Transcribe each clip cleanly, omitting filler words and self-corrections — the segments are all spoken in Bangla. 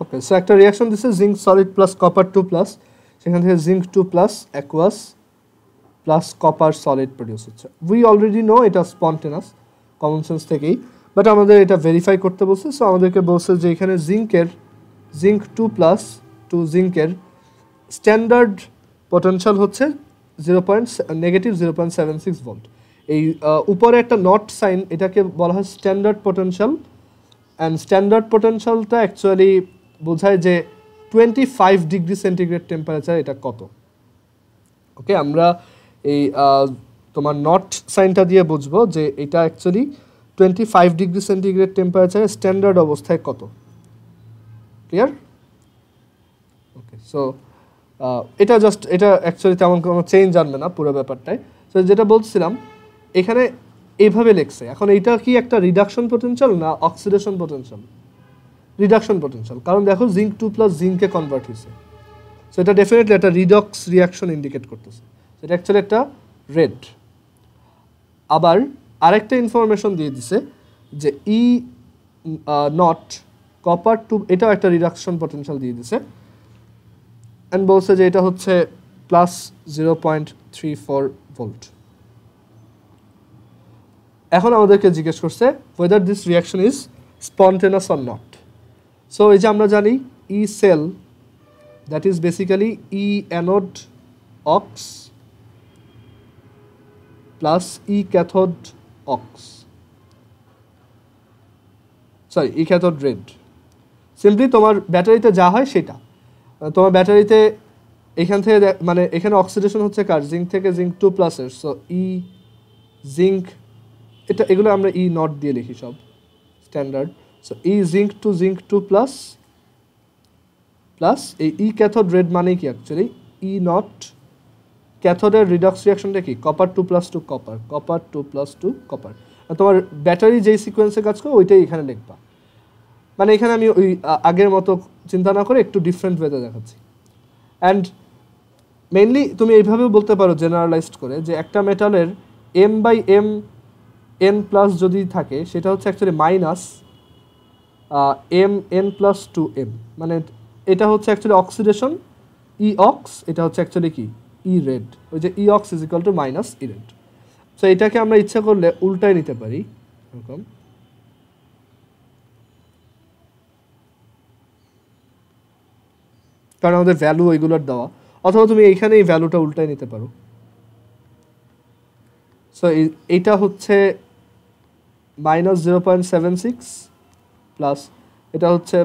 ওকে, সো একটা রিয়াকশন দিছে zinc solid plus copper 2 plus, সেখান থেকে zinc 2 plus aqueous plus copper solid produce হচ্ছে। উই অলরেডি নো এটা স্পন্টেনাস, কমন সেন্স থেকেই, বাট আমাদের এটা ভেরিফাই করতে বলছে। সো আমাদেরকে বলছে যে এখানে জিঙ্ক 2 প্লাস টু জিঙ্কের স্ট্যান্ডার্ড পটেনশিয়াল হচ্ছে -0.76 ভোল্ট। এই উপরে একটা নট সাইন, এটাকে বলা হয় স্ট্যান্ডার্ড পটেনশিয়াল, অ্যান্ড স্ট্যান্ডার্ড পটেনশিয়ালটা অ্যাকচুয়ালি বোঝায় যে 25 ডিগ্রি সেন্টিগ্রেড টেম্পারেচার এটা কত। ওকে, আমরা এই তোমার নট সাইনটা দিয়ে বুঝবো যে এটা অ্যাকচুয়ালি 25 ডিগ্রি সেন্টিগ্রেড টেম্পারেচারে স্ট্যান্ডার্ড অবস্থায় কত। ক্লিয়ার? ওকে, সো এটা অ্যাকচুয়ালি তেমন কোনো চেঞ্জ আনবে না পুরো ব্যাপারটায়। সো যেটা বলছিলাম এখানে এইভাবে লেখছে, এখন এইটা কি একটা রিডাকশন পোটেনশিয়াল না অক্সিডেশন পোটেনশিয়াল? রিডাকশন পোটেনশিয়াল, কারণ দেখো জিঙ্ক 2 প্লাস জিঙ্কে কনভার্ট হয়েছে। সো এটা ডেফিনেটলি একটা রিডক্স রিয়াকশন ইন্ডিকেট করতেছে। এটা অ্যাকচুয়ালি একটা রেড। আবার আরেকটা ইনফরমেশন দিয়ে দিছে যে ই নট কপার 2, এটাও একটা রিডাকশন পোটেনশিয়াল দিয়ে দিছে, অ্যান্ড বলছে যে এটা হচ্ছে প্লাস 0.34 ভোল্ট। এখন আমাদেরকে জিজ্ঞেস করছে whether this reaction is spontaneous or not. So এই যে আমরা জানি E cell, that is basically E anode ox plus E cathode ox, sorry E cathode red. Simply তোমার ব্যাটারিতে যা হয় সেটা, তোমার ব্যাটারিতে এখান থেকে মানে এখানে অক্সিডেশন হচ্ছে কার, জিঙ্ক থেকে জিঙ্ক 2 প্লাসের। সো ই জিঙ্ক, এগুলো আমরা ই নট দিয়ে লিখি সব standard. So E zinc to zinc 2 plus plus এই ই ক্যাথোড রেড মানে কি অ্যাকচুয়ালি ই নট ক্যাথোডের রিডক্স রিয়াকশনটা কি copper 2 plus to copper, copper 2 plus to copper. তোমার ব্যাটারি যেই সিকোয়েন্সে কাজ করে ওইটাই এখানে লিখবা। মানে এখানে আমি ওই আগের মতো চিন্তা না করে একটু ডিফারেন্ট ওয়েতে দেখাচ্ছি। অ্যান্ড মেইনলি তুমি এইভাবেও বলতে পারো জেনারেলাইজড করে যে একটা মেটালের m/m n প্লাস যদি থাকে সেটা হচ্ছে actually minus mn plus 2m, মানে এটা হচ্ছে অ্যাকচুয়ালি অক্সিডেশন ই অক্স, এটা হচ্ছে অ্যাকচুয়ালি কি ই রেড, ওই যে E ox is equal to minus E red. So এটাকে আমরা ইচ্ছা করলে উল্টায় নিতে পারি এরকম, কারণ আমাদের ভ্যালু ওইগুলোর দেওয়া, অথবা তুমি এইখানে এই ভ্যালুটা উল্টায় নিতে পারো। সো এইটা হচ্ছে -0.76 প্লাস এটা হচ্ছে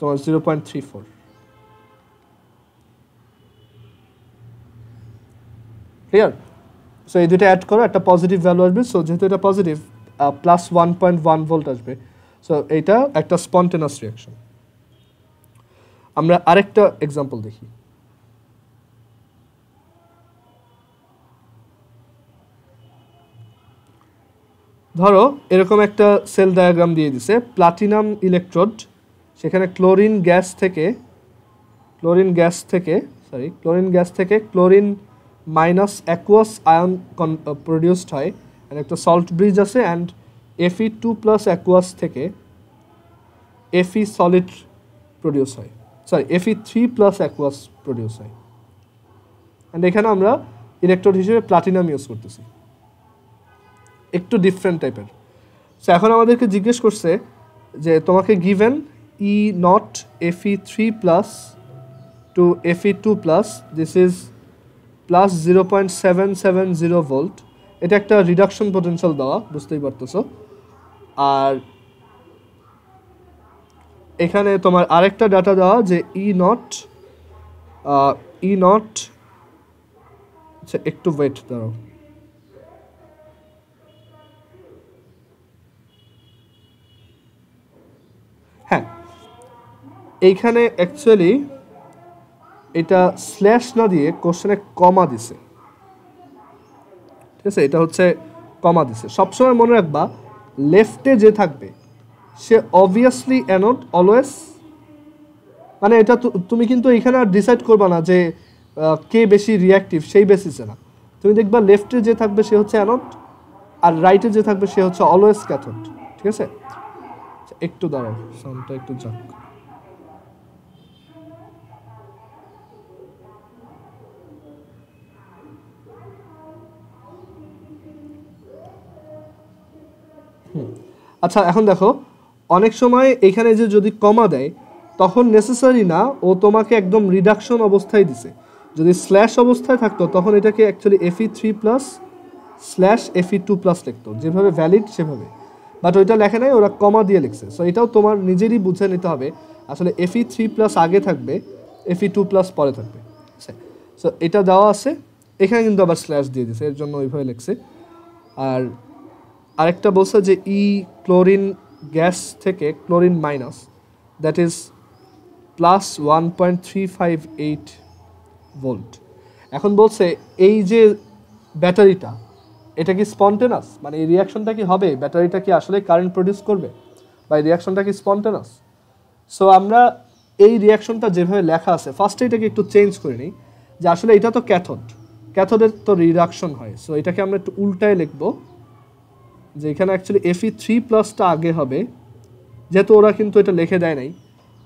তোমার 0.34। ক্লিয়ার? সো এই দুটো অ্যাড করো, একটা পজিটিভ ভ্যালু আসবে। সো যেহেতু এটা পজিটিভ প্লাস 1.1 ভোল্ট আসবে। সো এইটা একটা স্পন্টেনাস রিয়াকশন। আমরা আরেকটা এক্সাম্পল দেখি। ধরো এরকম একটা সেল ডায়াগ্রাম দিয়ে দিছে, প্লাটিনাম ইলেকট্রোড, সেখানে ক্লোরিন গ্যাস থেকে chlorine minus aqueous ion produced হয়, অ্যান্ড একটা সল্ট ব্রিজ আছে, অ্যান্ড Fe2 প্লাস অ্যাকুয়াস থেকে Fe সলিড প্রডিউস হয়, Fe3 প্লাস অ্যাকুয়াস প্রডিউস হয়, অ্যান্ড এখানে আমরা ইলেকট্রোড হিসেবে প্লাটিনাম ইউজ করতেছি, একটু ডিফারেন্ট টাইপের। সো এখন আমাদেরকে জিজ্ঞেস করছে যে তোমাকে given E nought Fe3 plus to Fe2 plus, this is plus 0.770 volt. এটা একটা রিডাকশন পোটেনশিয়াল দেওয়া, বুঝতেই পারতেছো। আর এখানে তোমার আরেকটা ডাটা দেওয়া যে ই নট আচ্ছা একটু ওয়েট দাও, হ্যাঁ এইখানে অ্যাকচুয়ালি এটা স্ল্যাশ না দিয়ে কোশ্চেনে কমা দিছে, ঠিক আছে, এটা হচ্ছে কমা দিছে। সবসময় মনে রাখবা লেফটে যে থাকবে সে অবভিয়াসলি অ্যানোড অলওয়েজ, মানে এটা তুমি কিন্তু এখানে আর ডিসাইড করবা না যে কে বেশি রিয়াক্টিভ সেই বেসিসে না, তুমি দেখবা লেফটে যে থাকবে সে হচ্ছে অ্যানোড আর রাইটে যে থাকবে সে হচ্ছে অলওয়েজ ক্যাথোড, ঠিক আছে। একটু দাঁড়াও, সাউন্ডটা একটু যাক। আচ্ছা এখন দেখো অনেক সময় এখানে যে যদি কমা দেয় তখন নেসেসারি না ও তোমাকে একদম রিডাকশন অবস্থায় দিছে, যদি স্ল্যাশ অবস্থায় থাকতো তখন এটাকে অ্যাকচুয়ালি Fe3+/Fe2+ লিখতো, যেভাবে ভ্যালিড সেভাবে, বাট ওইটা লেখে নাই, ওরা কমা দিয়ে লিখছে। সো এটাও তোমার নিজেরই বুঝে নিতে হবে আসলে Fe3+ আগে থাকবে, Fe2+ পরে থাকবে। সো এটা দেওয়া আছে, এখানে কিন্তু আবার স্ল্যাশ দিয়ে দিছে, এর জন্য ওইভাবে লিখছে। আর আরেকটা বলছে যে ক্লোরিন গ্যাস থেকে chlorine minus, that is +1.358 volt. এখন বলছে এই যে ব্যাটারিটা, এটা কি স্পন্টেনাস, মানে এই রিয়াকশনটা কি হবে, ব্যাটারিটা কি আসলে কারেন্ট প্রডিউস করবে, বা এই রিয়াকশনটা কি স্পন্টেনাস? সো আমরা এই রিয়াকশনটা যেভাবে লেখা আছে ফার্স্টে এটাকে একটু চেঞ্জ করে নিই, যে আসলে এটা তো ক্যাথোড, ক্যাথোডের তো রিডাকশন হয়। সো এটাকে আমরা একটু উল্টায় লিখবো, যে এখানে অ্যাকচুয়ালি Fe3+টা আগে হবে, যেহেতু ওরা কিন্তু এটা লিখে দেয় নাই।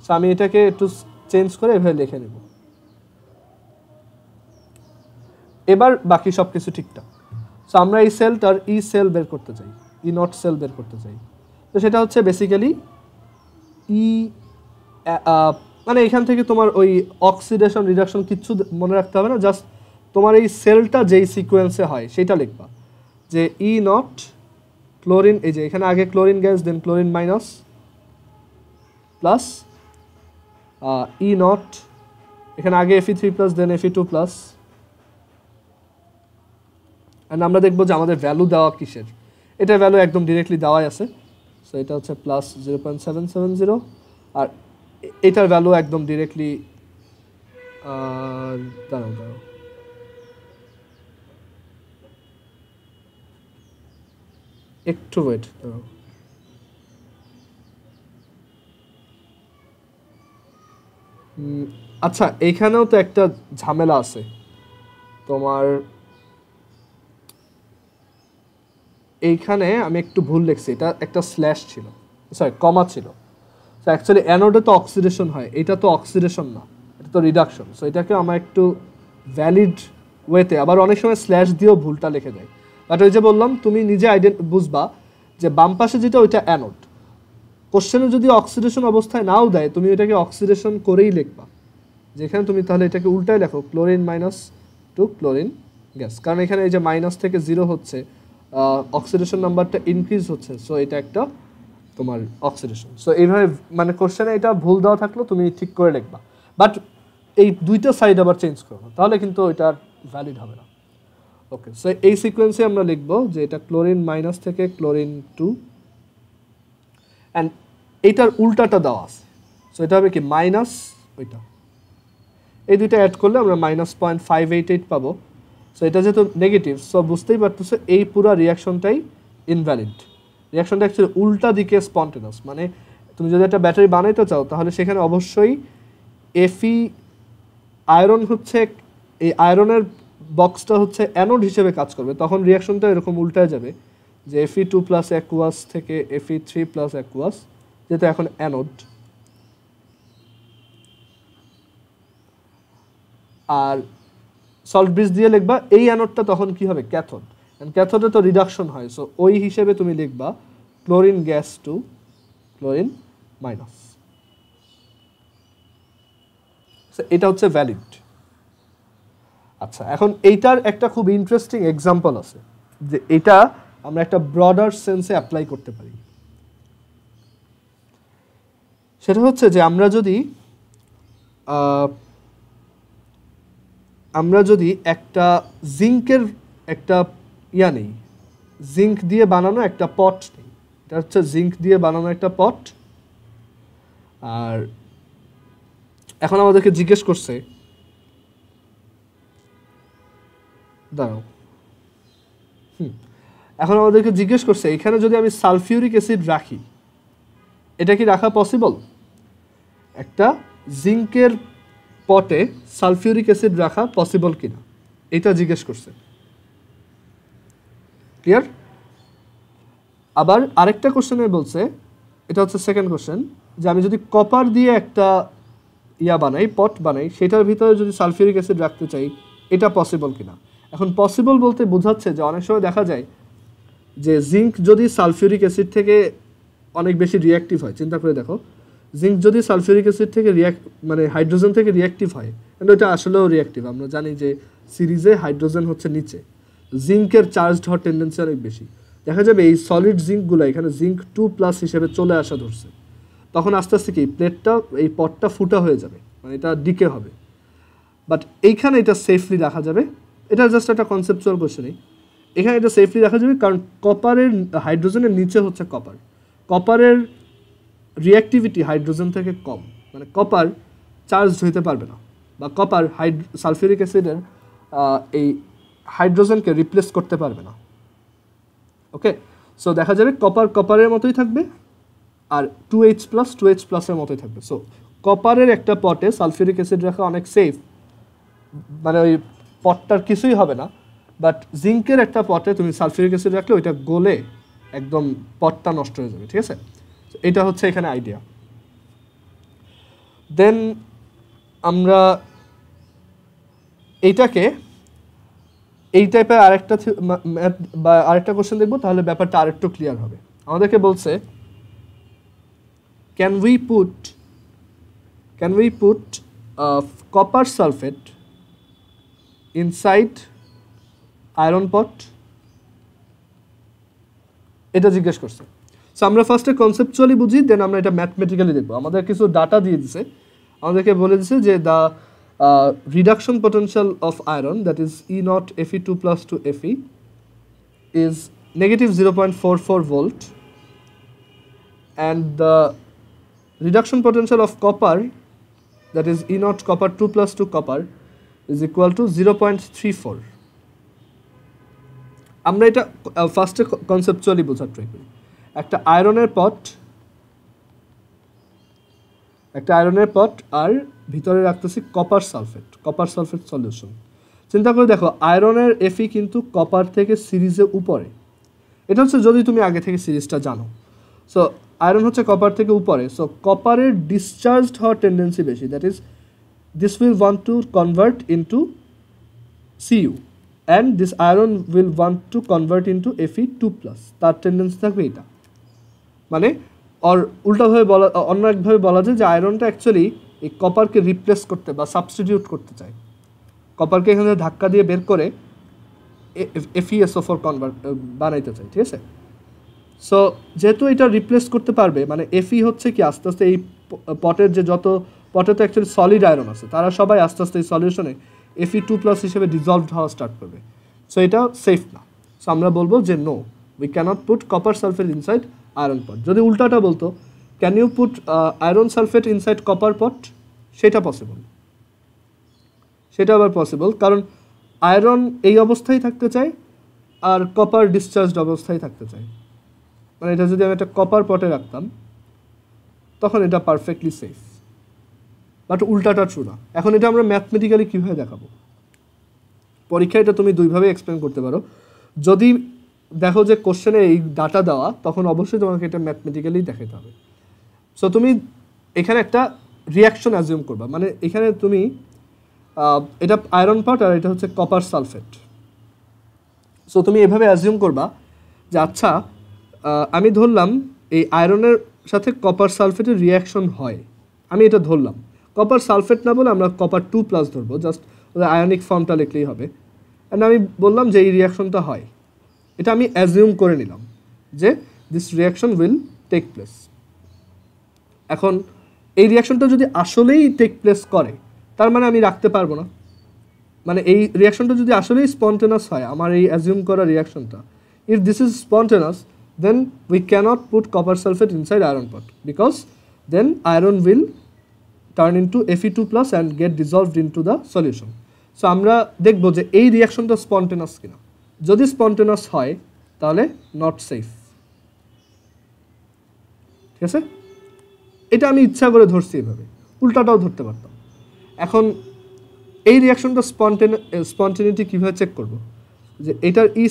সো আমি এটাকে একটু চেঞ্জ করে এভাবে লিখে নেব। এবার বাকি সব কিছু ঠিকঠাক। সো আমরা এই সেলটার সেল বের করতে চাই, নট সেল বের করতে চাই। তো সেটা হচ্ছে বেসিক্যালি মানে এখান থেকে তোমার ওই অক্সিডেশন রিডাকশন কিচ্ছু মনে রাখতে হবে না, জাস্ট তোমার এই সেলটা যেই সিকোয়েন্সে হয় সেটা লিখবা, যে নট ক্লোরিন, এই যে এখানে আগে chlorine gas then chlorine minus plus nought, এখানে আগে Fe3+ দেন Fe2+, অ্যান্ড আমরা দেখবো যে আমাদের ভ্যালু দেওয়া কিসের, এটা ভ্যালু একদম ডিরেক্টলি দেওয়াই আছে। সো এটা হচ্ছে +0.770, আর এটার ভ্যালু একদম ডিরেক্টলি দাঁড়াও একটু ওয়েট দাঁড়াও, আচ্ছা এইখানেও তো একটা ঝামেলা আছে তোমার, এইখানে আমি একটু ভুল লিখছি, এটা একটা স্ল্যাশ ছিল, সরি কমা ছিল। সো অ্যাকচুয়ালি অ্যানোডে তো অক্সিডেশন হয়, এটা তো অক্সিডেশন না, এটা তো রিডাকশন। সো এটাকে আমার একটু ভ্যালিড ওয়েতে, আবার অনেক সময় স্ল্যাশ দিয়েও ভুলটা লিখে দেয়, বাট ওই যে বললাম তুমি নিজে বুঝবা যে বাম পাশে যেটা ওইটা অ্যানোড, কোশ্চেনে যদি অক্সিডেশন অবস্থায় নাও দেয় তুমি এটাকে অক্সিডেশন করেই লিখবা, যেখানে তুমি তাহলে এটাকে উল্টায় লেখো chlorine minus to chlorine gas, কারণ এখানে এই যে মাইনাস থেকে 0 হচ্ছে, অক্সিডেশন নাম্বারটা ইনক্রিজ হচ্ছে, সো এটা একটা তোমার অক্সিডেশন। সো এইভাবে মানে কোশ্চেনে এটা ভুল দেওয়া থাকলেও তুমি ঠিক করে লিখবা, বাট এই দুইটা সাইড আবার চেঞ্জ করো, তাহলে কিন্তু এটা ভ্যালিড হবে না। ওকে, সো এই সিকোয়েন্সে আমরা লিখবো যে এটা ক্লোরিন মাইনাস থেকে ক্লোরিন 2, অ্যান্ড এইটার উল্টাটা দেওয়া আছে, সো এটা হবে কি মাইনাস ওইটা, এই দুইটা অ্যাড করলে আমরা -0.588 পাবো। সো এটা যেহেতু নেগেটিভ, সো বুঝতেই পারতেছো এই পুরো রিয়াকশনটাই ইনভ্যালিড, রিয়াকশনটা অ্যাকচুয়ালি উল্টা দিকে স্পন্টেনাস। মানে তুমি যদি একটা ব্যাটারি বানাইতে চাও তাহলে সেখানে অবশ্যই Fe আয়রন হচ্ছে, এই আয়রনের বক্সটা হচ্ছে অ্যানোড হিসেবে কাজ করবে, তখন রিয়াকশনটা এরকম উল্টায় যাবে যে Fe2+ অ্যাকুয়াস থেকে Fe3+ অ্যাকুয়াস, যেটা এখন অ্যানোড। আর সল্ট ব্রিজ দিয়ে লিখবা এই অ্যানোডটা তখন কি হবে, ক্যাথোড, এন্ড ক্যাথোডে তো রিডাকশন হয়, সো ওই হিসেবে তুমি লিখবা chlorine gas to chlorine minus. এটা হচ্ছে ভ্যালিড। আচ্ছা এখন এইটার একটা খুব ইন্টারেস্টিং এক্সাম্পল আছে, যে এটা আমরা একটা ব্রডার সেন্সে অ্যাপ্লাই করতে পারি। সেটা হচ্ছে যে আমরা যদি একটা জিঙ্কের একটা নেই, জিঙ্ক দিয়ে বানানো একটা পট নেই, এটা হচ্ছে জিঙ্ক দিয়ে বানানো একটা পট, আর এখন আমাদেরকে জিজ্ঞেস করছে, এখন আমাদেরকে জিজ্ঞেস করছে এখানে যদি আমি সালফিউরিক অ্যাসিড রাখি, এটা কি রাখা পসিবল? একটা জিঙ্কের পটে সালফিউরিক অ্যাসিড রাখা পসিবল কিনা এটা জিজ্ঞেস করছে, ক্লিয়ার? আবার আরেকটা কোশ্চেনে বলছে, এটা হচ্ছে সেকেন্ড কোশ্চেন, যে আমি যদি কপার দিয়ে একটা বানাই, পট বানাই, সেটার ভিতরে যদি সালফিউরিক অ্যাসিড রাখতে চাই, এটা পসিবল কিনা। এখন পসিবল বলতে বোঝাচ্ছে যে অনেক সময় দেখা যায় যে জিঙ্ক যদি সালফিউরিক অ্যাসিড থেকে অনেক বেশি রিঅ্যাক্টিভ হয়। চিন্তা করে দেখো, জিঙ্ক যদি সালফিউরিক অ্যাসিড থেকে মানে হাইড্রোজেন থেকে রিঅ্যাক্টিভ হয়, কিন্তু এটা আসলেও রিঅ্যাক্টিভ। আমরা জানি যে সিরিজে হাইড্রোজেন হচ্ছে নিচে, জিঙ্কের চার্জড হওয়ার টেন্ডেন্সি অনেক বেশি। দেখা যাবে এই সলিড জিঙ্কগুলো এখানে জিঙ্ক 2+ হিসেবে চলে আসা ধরছে, তখন আস্তে আস্তে কি প্লেটটা, এই পটটা ফুটা হয়ে যাবে, মানে এটা ডিকে হবে। বাট এইখানে এটা সেফলি রাখা যাবে, এটা জাস্ট একটা কনসেপচুয়াল কোশ্চেনই। এখানে এটা সেফলি রাখা যাবে কারণ কপারের, হাইড্রোজেনের নিচে হচ্ছে কপার, কপারের রিঅ্যাক্টিভিটি হাইড্রোজেন থেকে কম, মানে কপার চার্জ হইতে পারবে না, বা কপার সালফিউরিক অ্যাসিডের এই হাইড্রোজেনকে রিপ্লেস করতে পারবে না। ওকে, সো দেখা যাবে কপার কপারের মতোই থাকবে, আর 2H+, এর মতোই থাকবে। সো কপারের একটা পটে সালফিউরিক অ্যাসিড রাখা অনেক সেফ, মানে ওই পটটার কিছুই হবে না। বাট জিঙ্কের একটা পটে তুমি সালফিউরিক অ্যাসিড রাখলে ওইটা গলে একদম পটটা নষ্ট হয়ে যাবে, ঠিক আছে? এটা হচ্ছে এখানে আইডিয়া। দেন আমরা এইটাকে এই টাইপের আরেকটা বা আরেকটা কোশ্চেন দেখবো, তাহলে ব্যাপারটা আরেকটু ক্লিয়ার হবে। আমাদেরকে বলছে can we put copper sulphate inside iron pot, এটা জিজ্ঞেস করছে। সো আমরা ফার্স্টে কনসেপচুয়ালি বুঝি, দেন আমরা এটা ম্যাথমেটিক্যালি দেখবো। আমাদের কিছু ডাটা দিয়ে দিছে, আমাদেরকে বলে দিছে যে the reduction potential of iron, that is E0 Fe2+ to Fe, is negative 0.44 volt, and the reduction potential of copper, that is E0 copper 2+ to copper, is equal to 0.34. আমরা এটা ফার্স্টে কনসেপচুয়ালি বোঝার ট্রাই করি। একটা আয়রনের পট আর ভিতরে রাখতেছি কপার সালফেট সলিউশন। চিন্তা করে দেখো, আয়রনের Fe কিন্তু কপার থেকে সিরিজে উপরে, এটা হচ্ছে যদি তুমি আগে থেকে সিরিজটা জানো। সো আয়রন হচ্ছে কপার থেকে উপরে, সো কপারের ডিসচার্জড হওয়ার টেন্ডেন্সি বেশি, that is this will want to convert into Cu, and this iron will want to convert into Fe2+, তার টেন্ডেন্সি থাকবে এটা। মানে আর উল্টাভাবে বলা, অন্য একভাবে বলা যায় যে আয়রনটা অ্যাকচুয়ালি এই কপারকে রিপ্লেস করতে বা সাবস্টিটিউট করতে চায়, কপারকে এখানে ধাক্কা দিয়ে বের করে FeSO4 বানাইতে চায়, ঠিক আছে? সো যেহেতু এটা রিপ্লেস করতে পারবে, মানে Fe হচ্ছে কি আস্তে আস্তে এই পটের যে যত পটে তো অ্যাকচুয়ালি সলিড আয়রন আছে, তারা সবাই আস্তে আস্তে এই সলিউশনে Fe2+ হিসেবে ডিজলভড হওয়া স্টার্ট করবে। সো এটা সেফ না। সো আমরা বলবো যে no, we cannot put copper sulphate inside iron pot. যদি উল্টাটা বলতো can you put iron sulphate inside copper pot, সেটা পসিবল, সেটা আবার পসিবল, কারণ আয়রন এই অবস্থায় থাকতে চায় আর কপার ডিসচার্জড অবস্থায় থাকতে চায়। মানে এটা যদি আমি একটা কপার পটে রাখতাম তখন এটা পারফেক্টলি সেফ, বাট উল্টাটা ট্রু না। এখন এটা আমরা ম্যাথমেটিক্যালি কীভাবে দেখাবো? পরীক্ষায় এটা তুমি দুইভাবে এক্সপ্লেন করতে পারো। যদি দেখো যে কোশ্চেনে এই ডাটা দেওয়া, তখন অবশ্যই তোমাকে এটা ম্যাথমেটিক্যালি দেখাতে হবে। সো তুমি এখানে একটা রিয়াকশন অ্যাজিউম করবা, মানে এখানে তুমি এটা আয়রন পট আর এটা হচ্ছে কপার সালফেট। সো তুমি এভাবে অ্যাজিউম করবা যে আচ্ছা, আমি ধরলাম এই আয়রনের সাথে কপার সালফেটের রিয়াকশন হয়, আমি এটা ধরলাম। কপার সালফেট না বলে আমরা কপার 2+ ধরবো, জাস্ট আয়নিক ফর্মটা লিখলেই হবে। অ্যান্ড আমি বললাম যে এই রিয়াকশনটা হয়, এটা আমি অ্যাজিউম করে নিলাম যে this reaction will take place. এখন এই রিয়াকশনটা যদি আসলেই টেক প্লেস করে, তার মানে আমি রাখতে পারবো না। মানে এই রিয়াকশনটা যদি আসলেই স্পন্টেনাস হয়, আমার এই অ্যাজিউম করা রিয়াকশনটা, if this is spontaneous, then we cannot put copper sulfate inside iron pot, because then iron will turn into Fe2+ and get dissolved into the solution. So আমরা দেখবো যে এই রিয়াকশনটা স্পন্টেনাস কিনা। যদি স্পন্টেনাস হয় তাহলে নট সেফ, ঠিক আছে? এটা আমি ইচ্ছা করে ধরছি এভাবে, উল্টাটাও ধরতে পারতাম। এখন এই রিয়াকশনটা স্পন্টেনিটি কীভাবে চেক করব? যে এটার ই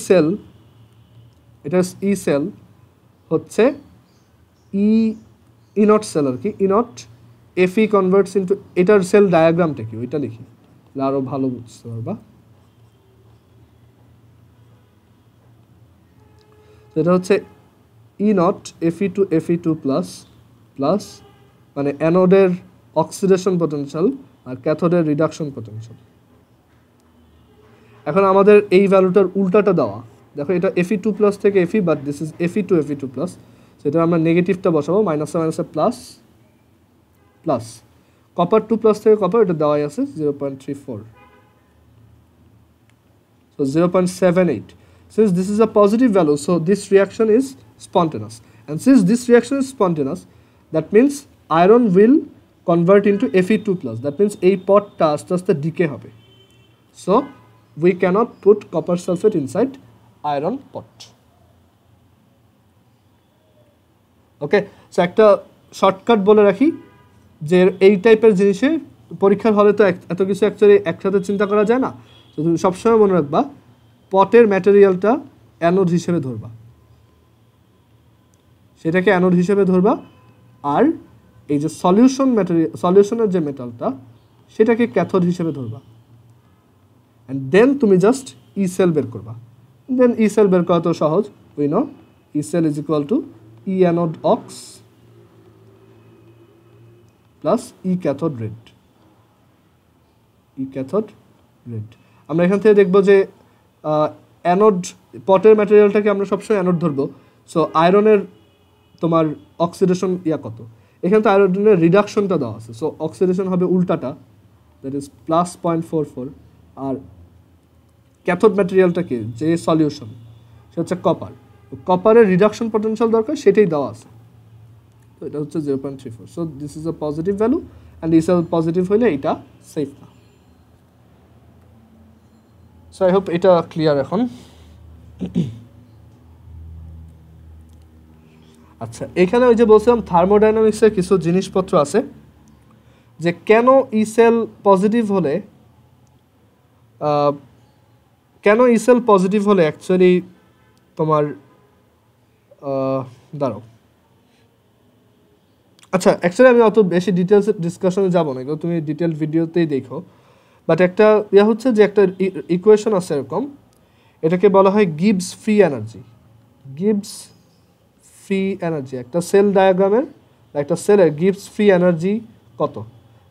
সেল হচ্ছে ইনট সেল আর কি, ইনট Fe কনভার্টস ইন্টু, এটার সেল ডায়াগ্রামটা কি ওইটা লিখি, আরও ভালো বুঝতে পারবা। এটা হচ্ছে E not Fe to Fe2 plus plus মানে অ্যানোডের অক্সিডেশন পটেনশিয়াল আর ক্যাথোডের রিডাকশন পটেনশিয়াল। এখন আমাদের এই ভ্যালুটার উল্টাটা দেওয়া, দেখো এটা Fe2 প্লাস থেকে Fe, but this is Fe2 plus, সেটা আমরা নেগেটিভটা বসাবো, মাইনাসে মাইনাসে প্লাস প্লাস, কপার 2 প্লাস থেকে কপার, এটা দেওয়াই আছে 0.34, so 0.78. Since this is a positive value, so this reaction is spontaneous, and since this reaction is spontaneous, that means iron will convert into Fe2 plus, that means এই পটটা আস্তে আস্তে ডিকে হবে, so we cannot put copper sulfate inside iron pot. Okay, so একটা শর্টকাট বলে রাখি যে এই টাইপের জিনিসে পরীক্ষার হলে তো এত কিছু অ্যাকচুয়ালি একসাথে চিন্তা করা যায় না, তো তুমি সবসময় মনে রাখবা পটের ম্যাটেরিয়ালটা অ্যানোড হিসেবে ধরবা, সেটাকে অ্যানোড হিসেবে ধরবা, আর এই যে সলিউশন ম্যাটেরিয়াল, সলিউশনের যে মেটালটা সেটাকে ক্যাথোড হিসেবে ধরবা, অ্যান্ড দেন তুমি জাস্ট ই সেল বের করবা। দেন ই সেল বের করা তো সহজ, we know E cell is equal to E anode ox plus E cathode red, E cathode red. আমরা এখান থেকে দেখবো যে অ্যানোড পটের ম্যাটেরিয়ালটাকে আমরা সবসময় অ্যানোড ধরবো, সো আয়রনের তোমার অক্সিডেশন কত, এখানে তো আয়রনের রিডাকশনটা দেওয়া আছে, সো অক্সিডেশন হবে উল্টাটা, দ্যাট ইজ প্লাস 0.44, আর ক্যাথোড ম্যাটেরিয়ালটাকে যে সলিউশন সে হচ্ছে কপার, কপারের রিডাকশন পটেনশিয়াল দরকার, সেটাই দেওয়া আছে, তো এটা হচ্ছে 0.34, so this is a positive value, and is positive হইলে এটা সেফ না। সো আই হোপ এটা ক্লিয়ার এখন। আচ্ছা, এখানে ওই যে বলছিলাম থার্মোডাইনামিক্সের কিছু জিনিসপত্র আছে যে কেন ই সেল পজিটিভ হলে, অ্যাকচুয়ালি তোমার দাঁড়াও, আচ্ছা অ্যাকচুয়ালি আমি অত বেশি ডিটেলস ডিসকাশনে যাবো না, এগুলো তুমি ডিটেল ভিডিওতেই দেখো, বাট একটা হচ্ছে যে একটা ইকুয়েশন আছে এরকম, এটাকে বলা হয় Gibbs free energy. Gibbs free energy একটা সেল ডায়াগ্রামের, একটা সেলের গিবস ফ্রি এনার্জি কত,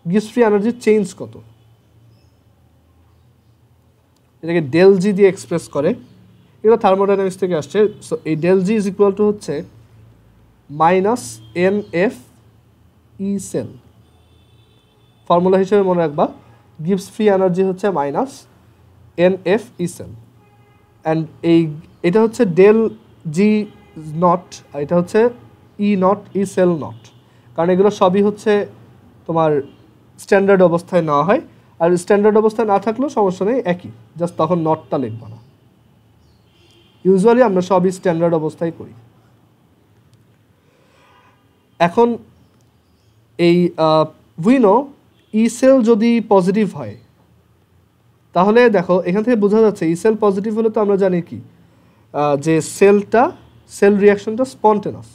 গিবস ফ্রি এনার্জি চেঞ্জ কত, এটাকে ডেল জি দিয়ে এক্সপ্রেস করে, এগুলো থার্মোডাইনামিক্স থেকে আসছে। সো এই del G is equal to হচ্ছে minus N F E cell, formula হিসেবে মনে রাখবা গিবস ফ্রি এনার্জি হচ্ছে minus N F E cell, and এটা হচ্ছে ডেল জি নট, আর এটা হচ্ছে E not E cell not, কারণ এগুলো সবই হচ্ছে তোমার স্ট্যান্ডার্ড অবস্থায় নেওয়া হয়, আর স্ট্যান্ডার্ড অবস্থায় না থাকলেও সমস্যা নেই, একই, জাস্ট তখন নটটা লিখবা না, ইউজুয়ালি আমরা সবই স্ট্যান্ডার্ড অবস্থায় করি। এখন এই উইনো ই সেল যদি পজিটিভ হয়, তাহলে দেখো এখান থেকে বোঝা যাচ্ছে ই সেল পজিটিভ হলে তো আমরা জানি কি যে সেল রিয়াকশনটা স্পন্টেনাস,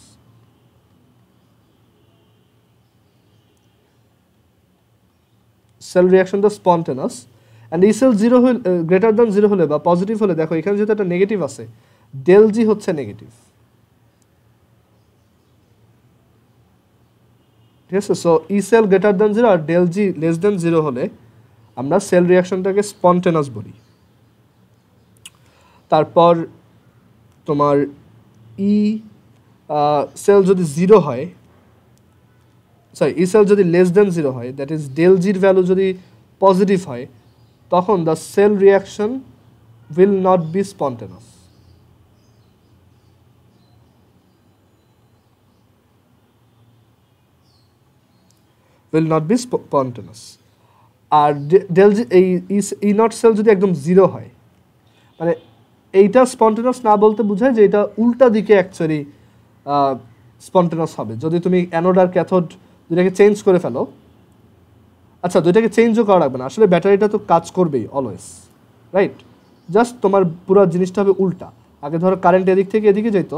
সেল রিয়াকশনটা spontaneous, and E cell zero হলে, গ্রেটার দ্যান জিরো হলে বা পজিটিভ হলে, দেখো এখানে যেহেতু একটা নেগেটিভ আছে, ডেল জি হচ্ছে নেগেটিভ, ঠিক আছে। So E cell greater than zero আর del G less than zero হলে আমরা সেল রিয়াকশনটাকে স্পন্টেনাস বলি। তারপর তোমার ই সেল যদি জিরো হয়, সরি ই সেল যদি লেস দ্যান জিরো হয়, that is del G value যদি পজিটিভ হয়, তখন the cell reaction will not be spontaneous, আর ডেল জি এই ই নট সেল যদি একদম জিরো হয়, মানে এইটা স্পন্টেনাস না বলতে বোঝায় যে এটা উল্টা দিকে অ্যাকচুয়ালি স্পন্টেনাস হবে, যদি তুমি অ্যানোড আর ক্যাথোড দুইটাকে চেঞ্জ করে ফেলো। আচ্ছা, দুইটাকে চেঞ্জও করা লাগবে না, আসলে ব্যাটারিটা তো কাজ করবেই অলওয়েজ, রাইট, জাস্ট তোমার পুরো জিনিসটা হবে উল্টা। আগে ধরো কারেন্ট এদিক থেকে এদিকে যেত,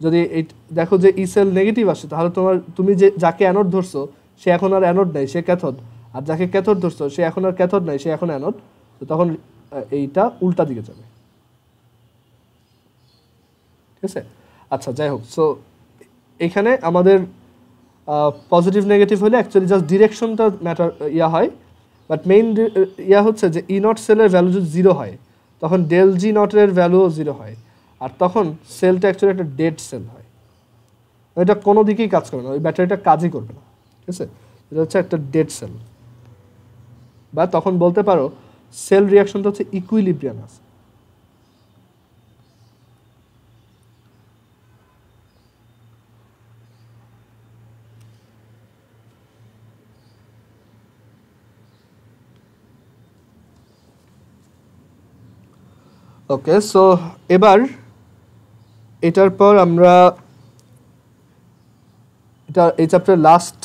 যদি এই দেখো যে ই সেল নেগেটিভ আসে, তাহলে তুমি যে যাকে অ্যানোড ধরছো সে এখন আর অ্যানোড নাই, সে ক্যাথোড, আর যাকে ক্যাথোড ধরছো সে এখন আর ক্যাথোড নাই, সে এখন অ্যানোড, তো তখন এইটা উল্টা দিকে যাবে, ঠিক আছে। আচ্ছা যাই হোক, সো এখানে আমাদের পজিটিভ নেগেটিভ হলে অ্যাকচুয়ালি জাস্ট ডিরেকশনটা ম্যাটার হয়, বাট মেইন হচ্ছে যে ই নট সেলের ভ্যালু যদি 0 হয় তখন ডেল জি নটের ভ্যালুও 0 হয়, আর তখন সেলটা অ্যাকচুয়ালি একটা ডেড সেল হয়, এটা কোনো দিকেই কাজ করবে না, ওই ব্যাটারিটা কাজই করবে না, ঠিক আছে, এটা হচ্ছে একটা ডেড সেল, বা তখন বলতে পারো সেল রিয়াকশনটা হচ্ছে ইকুইলিব্রিয়াম আছে। ওকে, সো এবার এটার পর আমরা এই চ্যাপ্টার লাস্ট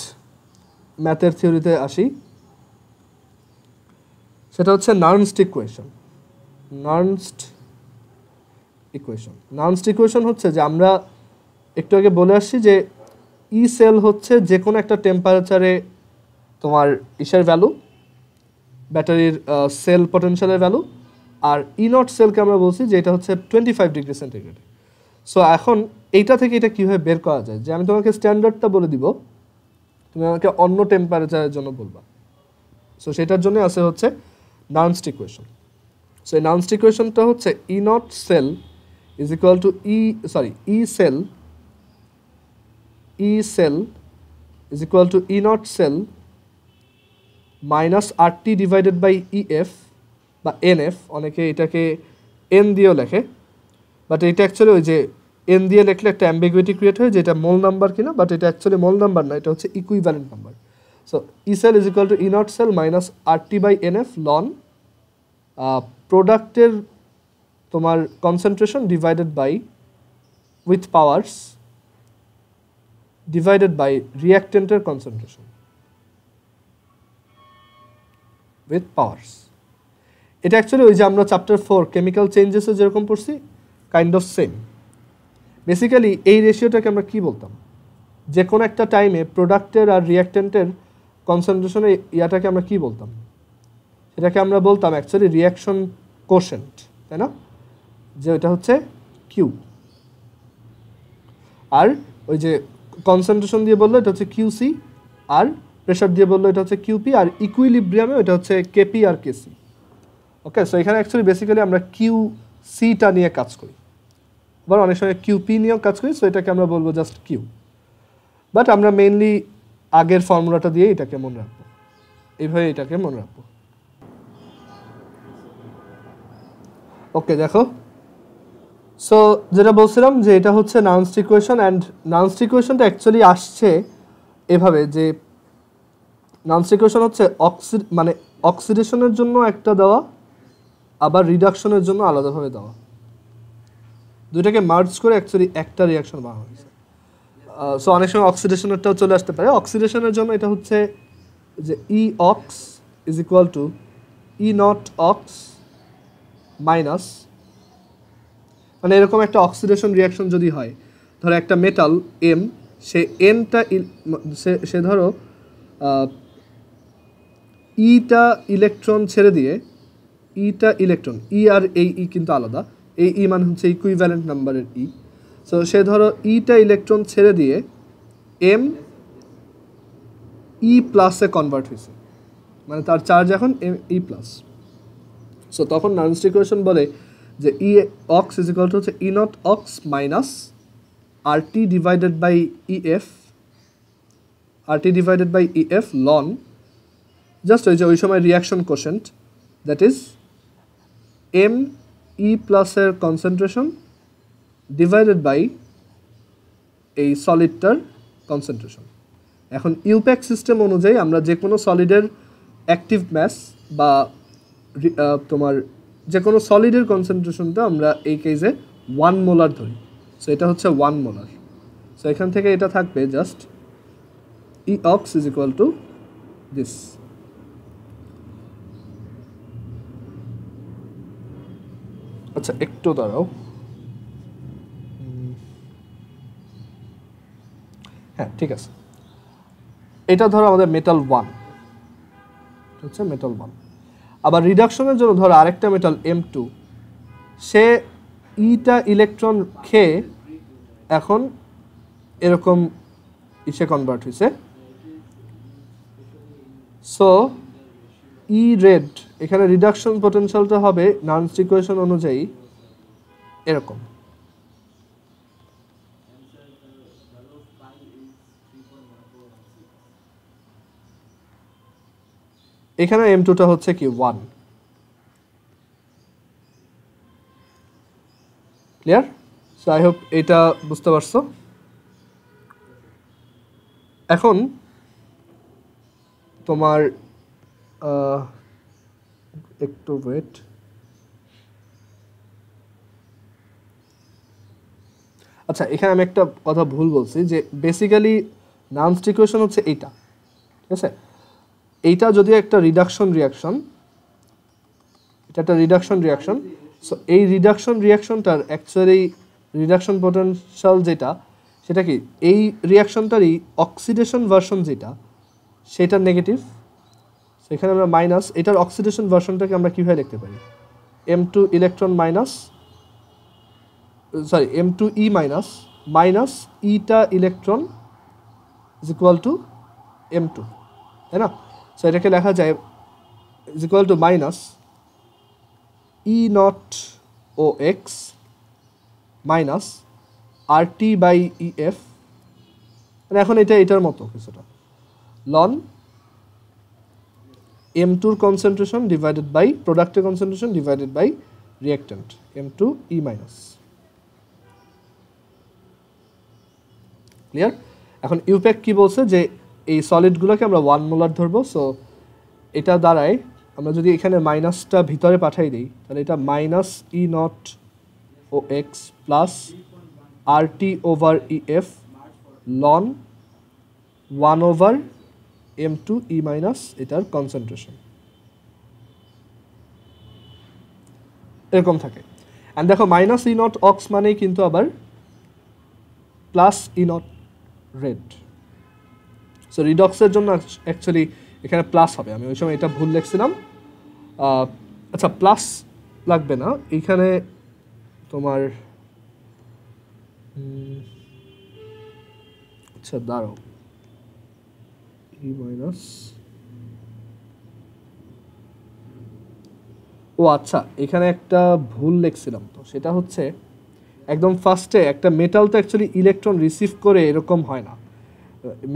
ম্যাথের থিওরিতে আসি, সেটা হচ্ছে নার্নস্ট ইকুয়েশন। নার্নস্ট ইকুয়েশন হচ্ছে যে আমরা একটু আগে বলে আসছি যে ই সেল হচ্ছে যে কোনো একটা টেম্পারেচারে তোমার ইসের ভ্যালু, ব্যাটারির সেল পটেনশিয়ালের ভ্যালু, আর ই নট সেলকে আমরা বলছি যে এটা হচ্ছে 25 ডিগ্রি সেন্টিগ্রেড। সো এখন এইটা থেকে এটা কীভাবে বের করা যায়, যে আমি তোমাকে স্ট্যান্ডার্ডটা বলে দিব, তুমি আমাকে অন্য টেম্পারেচারের জন্য বলবা। সো সেটার জন্য আছে হচ্ছে নার্নস্ট ইকুয়েশন। সো এই নার্নস্ট ইকুয়েশনটা হচ্ছে E not cell is equal to E cell is equal to E not cell minus RT divided by EF বা NF, অনেকে এটাকে এন দিয়েও লেখে, বাট এটা অ্যাকচুয়ালি ওই যে এন দিয়ে লেখলে একটা অ্যাম্বিগুইটি ক্রিয়েট হয় যে এটা মোল নাম্বার কিনা, বাট এটা অ্যাকচুয়ালি মোল নাম্বার না, এটা হচ্ছে equivalent number. So E cell is equal to E not cell minus RT by NF লন প্রোডাক্টের তোমার concentration divided by with powers divided by রিয়াক্টেন্টের কনসেন্ট্রেশন উইথ পাওয়ার্স। এটা অ্যাকচুয়ালি ওই যে আমরা চ্যাপ্টার 4 কেমিক্যাল চেঞ্জেসে যেরকম পড়ছি কাইন্ড অফ সেম। বেসিক্যালি এই রেশিওটাকে আমরা কি বলতাম, যে কোনো একটা টাইমে প্রোডাক্টের আর রিয়াক্টেন্টের কনসেন্ট্রেশনের ইয়াটাকে আমরা কি বলতাম, সেটাকে আমরা বলতাম অ্যাকচুয়ালি রিয়াকশন কোশেন্ট, তাই না, যে ওইটা হচ্ছে কিউ, আর ওই যে কনসেন্ট্রেশন দিয়ে বললো এটা হচ্ছে কিউসি, আর প্রেশার দিয়ে বললো এটা হচ্ছে কিউপি, আর ইকুইলিব্রিয়ামে ওইটা হচ্ছে কেপি আর কেসি। ওকে, সো এখানে অ্যাকচুয়ালি বেসিক্যালি আমরা কিউ সিটা নিয়ে কাজ করি, আবার অনেক সময় কিউপি নিয়েও কাজ করি, সো এটাকে আমরা বলবো জাস্ট কিউ, বাট আমরা মেইনলি আগের ফর্মুলাটা দিয়ে এটাকে মনে রাখবো, এইভাবে এটাকে মনে রাখবো। ওকে, দেখো, সো যেটা বলছিলাম যে এটা হচ্ছে নার্নস্ট ইকুয়েশন, অ্যান্ড নার্নস্ট ইকুয়েশনটা অ্যাকচুয়ালি আসছে এভাবে যে নার্নস্ট ইকুয়েশন হচ্ছে মানে অক্সিডেশনের জন্য একটা দেওয়া, আবার রিডাকশনের জন্য আলাদাভাবে দেওয়া, দুইটাকে মার্জ করে অ্যাকচুয়ালি একটা রিয়াকশন বানানো হয়েছে। সো অনেক সময় অক্সিডেশনেরটাও চলে আসতে পারে। অক্সিডেশনের জন্য এটা হচ্ছে যে E ox is equal to E not ox minus, মানে এরকম একটা অক্সিডেশন রিয়াকশন যদি হয়, ধরো একটা মেটাল এম, সে এনটা সে ধরো ইটা ইলেকট্রন ছেড়ে দিয়ে, ইটা ইলেকট্রন, ই আর এই ই কিন্তু আলাদা, এই ই মানে হচ্ছে ইকুইভ্যালেন্ট নাম্বারের ই। সো সে ধরো ইটা ইলেকট্রন ছেড়ে দিয়ে এম ই প্লাসে কনভার্ট হয়েছে, মানে তার চার্জ এখন এম ই প্লাস। সো তখন নার্নস্ট ইকুয়েশন বলে যে E ox is equal to হচ্ছে E not ox minus RT divided by EF লন, জাস্ট ওই যে ওই সময় reaction quotient, that is M E প্লাসের কনসেন্ট্রেশন ডিভাইডেড বাই এই সলিডটার কনসেন্ট্রেশন। এখন ইউপ্যাক সিস্টেম অনুযায়ী আমরা যে কোনো সলিডের অ্যাক্টিভ ম্যাস বা তোমার যে কোনো সলিডের কনসেন্ট্রেশনটা আমরা এই কেসে 1 মোলার ধরি। সো এটা হচ্ছে 1 মোলার। সো এখান থেকে এটা থাকবে just E ox is equal to this. আচ্ছা একটু দাঁড়াও, হ্যাঁ ঠিক আছে, এটা ধরো আমাদের মেটাল 1 হচ্ছে মেটাল 1। আবার রিডাকশনের জন্য ধরো আরেকটা মেটাল M2, সে ইটা ইলেকট্রন খেয়ে এখন এরকম ইসে কনভার্ট হয়েছে। সো ই রেড এখানে রিডাকশন পোটেনশিয়ালটা হবে নার্নস ইকুয়েশন অনুযায়ী এরকম। এখানে M2টা হচ্ছে কি 1। ক্লিয়ার? সো আই হোপ এটা বুঝতে পারছো। এখন তোমার একটু ওয়েট, আচ্ছা এখানে আমি একটা কথা ভুল বলছি যে বেসিক্যালি নার্নস ইকুয়েশন হচ্ছে এইটা, ঠিক আছে? এইটা যদিও একটা রিডাকশন রিয়াকশন, এটা একটা রিডাকশন রিয়াকশন। সো এই রিডাকশন রিয়াকশনটার অ্যাকচুয়ালি রিডাকশন পোটেনশিয়াল যেটা, সেটা কি এই রিয়াকশনটারই অক্সিডেশন ভার্সন যেটা সেটা নেগেটিভ। সেখানে আমরা মাইনাস, এটার অক্সিডেশন ভার্সনটাকে আমরা কীভাবে লিখতে পারি? M2 electron minus, sorry M2E minus minus ইটা electron is equal to M2, তাই না? সো এটাকে লেখা যায় is equal to minus E not O x minus RT by EF, মানে এখন এটা এটার মতো কিছুটা লন M2 কনসেন্ট্রেশন ডিভাইডেড বাই প্রোডাক্টের concentration divided by reactant M2E minus. Clear? এখন ইউপ্যাক কি বলছে যে এই সলিডগুলোকে আমরা 1 মোলার ধরবো। সো এটা দ্বারায় আমরা যদি এখানে মাইনাসটা ভিতরে পাঠাই দিই তাহলে এটা মাইনাস ই নট ও X plus RT over EF ln 1 over M2E minus এটার কনসেন্ট্রেশন, এরকম থাকে। অ্যান্ড দেখো মাইনাস ই নট অক্স মানেই কিন্তু আবার plus E not red. So রিডক্সের জন্য অ্যাকচুয়ালি এখানে প্লাস হবে, আমি ওই সময় এটা ভুল লিখছিলাম। আচ্ছা প্লাস লাগবে না এইখানে তোমার, আচ্ছা দাঁড়াও ই মাইনাস, ও আচ্ছা এখানে একটা ভুল লিখছিলাম, তো সেটা হচ্ছে একদম ফার্স্টে একটা মেটাল তো অ্যাকচুয়ালি ইলেকট্রন রিসিভ করে এরকম হয় না।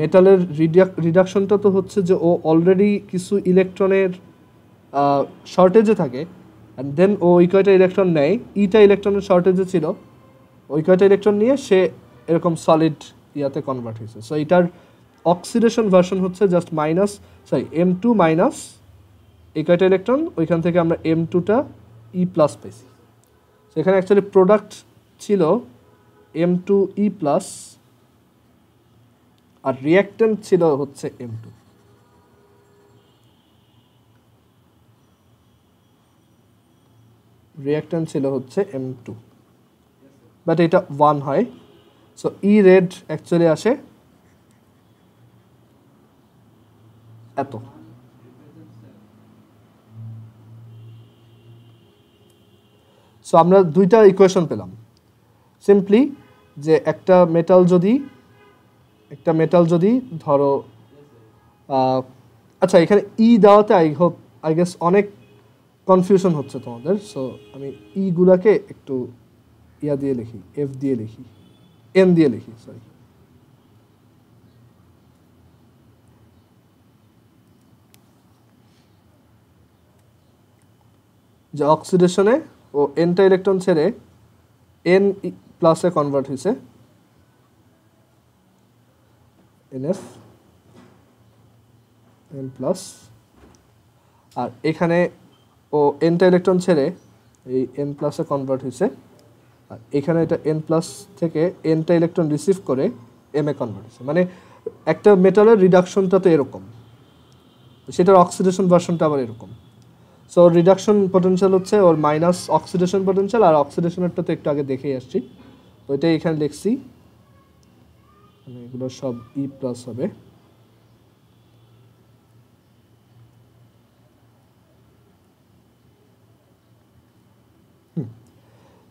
মেটালের রিডাকশনটা তো হচ্ছে যে ও অলরেডি কিছু ইলেকট্রনের শর্টেজে থাকে অ্যান্ড দেন ও ওই কয়টা ইলেকট্রন নেয়, ইটা ইলেকট্রনের শর্টেজে ছিল, ওই কয়টা ইলেকট্রন নিয়ে সে এরকম সলিড ইয়াতে কনভার্ট হয়েছে। সো এটার অক্সিডেশন ভার্সন হচ্ছে just minus, sorry M2 minus এই কয়টা ইলেকট্রন, ওইখান থেকে আমরা M2টা E প্লাস পেয়েছি। সেখানে অ্যাকচুয়ালি প্রোডাক্ট ছিল M2E প্লাস আর রিঅ্যাক্ট্যান্ট ছিল হচ্ছে M2। রিঅ্যাক্ট্যান্ট ছিল হচ্ছে M2, বাট এটা 1 হয়। সো ই রেড অ্যাকচুয়ালি আসে এত। সো আমরা দুইটা ইকুয়েশন পেলাম সিম্পলি, যে একটা মেটাল যদি ধরো আচ্ছা এখানে ই দেওয়াতে আই গেস অনেক কনফিউশন হচ্ছে তোমাদের। সো আমি ই গুলাকে একটু ইয়া দিয়ে লিখি, এফ দিয়ে লিখি, এন দিয়ে লিখি, সরি। যে অক্সিডেশনে ও এনটা ইলেকট্রন ছেড়ে এন প্লাসে কনভার্ট হয়েছে, NF এন প্লাস, আর এখানে ও এনটা ইলেকট্রন ছেড়ে এই এন প্লাসে কনভার্ট হয়েছে, আর এখানে এটা এন প্লাস থেকে এনটা ইলেকট্রন রিসিভ করে এম এ কনভার্ট হয়েছে। মানে একটা মেটালের রিডাকশনটা তো এরকম, সেটার অক্সিডেশন ভার্সনটা আবার এরকম। সো রিডাকশন পোটেনশিয়াল হচ্ছে ওর মাইনাস অক্সিডেশন পোটেনশিয়াল, আর অক্সিডেশনেরটা তো একটু আগে দেখেই আসছি, তো এটাই এখানে লিখছি, এগুলো সব ই প্লাস হবে।